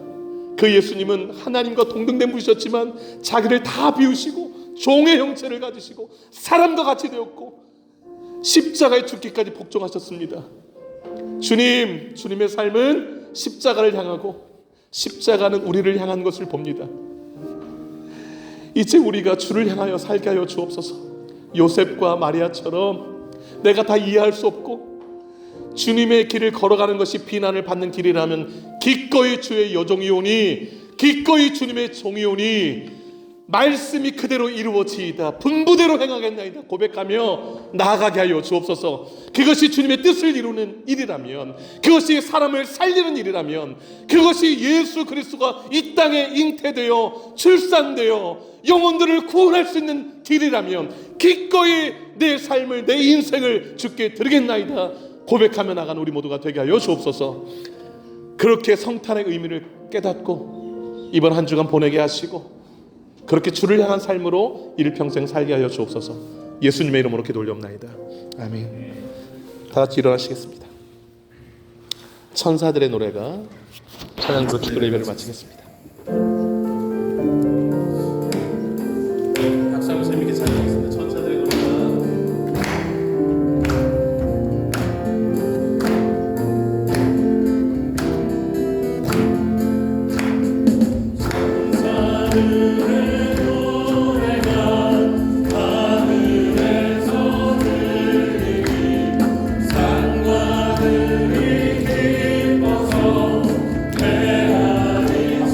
그 예수님은 하나님과 동등된 분이셨지만 자기를 다 비우시고 종의 형체를 가지시고 사람과 같이 되었고 십자가에 죽기까지 복종하셨습니다. 주님, 주님의 삶은 십자가를 향하고 십자가는 우리를 향한 것을 봅니다. 이제 우리가 주를 향하여 살게 하여 주옵소서. 요셉과 마리아처럼 내가 다 이해할 수 없고 주님의 길을 걸어가는 것이 비난을 받는 길이라면 기꺼이 주의 여종이오니, 기꺼이 주님의 종이오니 말씀이 그대로 이루어지이다, 분부대로 행하겠나이다 고백하며 나아가게 하여 주옵소서. 그것이 주님의 뜻을 이루는 일이라면, 그것이 사람을 살리는 일이라면, 그것이 예수 그리스도가 이 땅에 잉태되어 출산되어 영혼들을 구원할 수 있는 길이라면 기꺼이 내 삶을, 내 인생을 주께 드리겠나이다 고백하며 나간 우리 모두가 되게 하여 주옵소서. 그렇게 성탄의 의미를 깨닫고 이번 한 주간 보내게 하시고 그렇게 주를 향한 삶으로 일평생 살게 하여 주옵소서. 예수님의 이름으로 기도 올려옵나이다. 아멘. 다 같이 일어나시겠습니다. 천사들의 노래가 찬양으로 기도 예배를 마치겠습니다. 박수 한번 재밌게 찬양하겠습니다. 천사들의 노래가 산과 들이 기뻐서 내 안에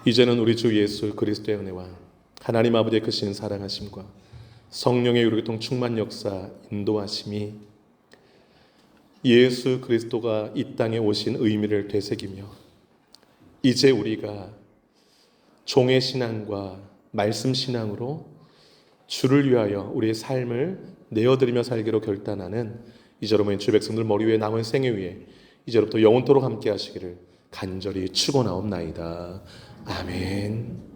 이제는 우리 주 예수 그리스도의 은혜와 하나님 아버지의 크신 사랑하심과 성령의 유로교통 충만 역사 인도하심이 예수 그리스도가 이 땅에 오신 의미를 되새기며 이제 우리가 종의 신앙과 말씀 신앙으로 주를 위하여 우리의 삶을 내어드리며 살기로 결단하는 이제로 모인 주 백성들 머리 위에 남은 생애 위에 이제로부터 영원토록 함께 하시기를 간절히 축원하옵나이다. 아멘.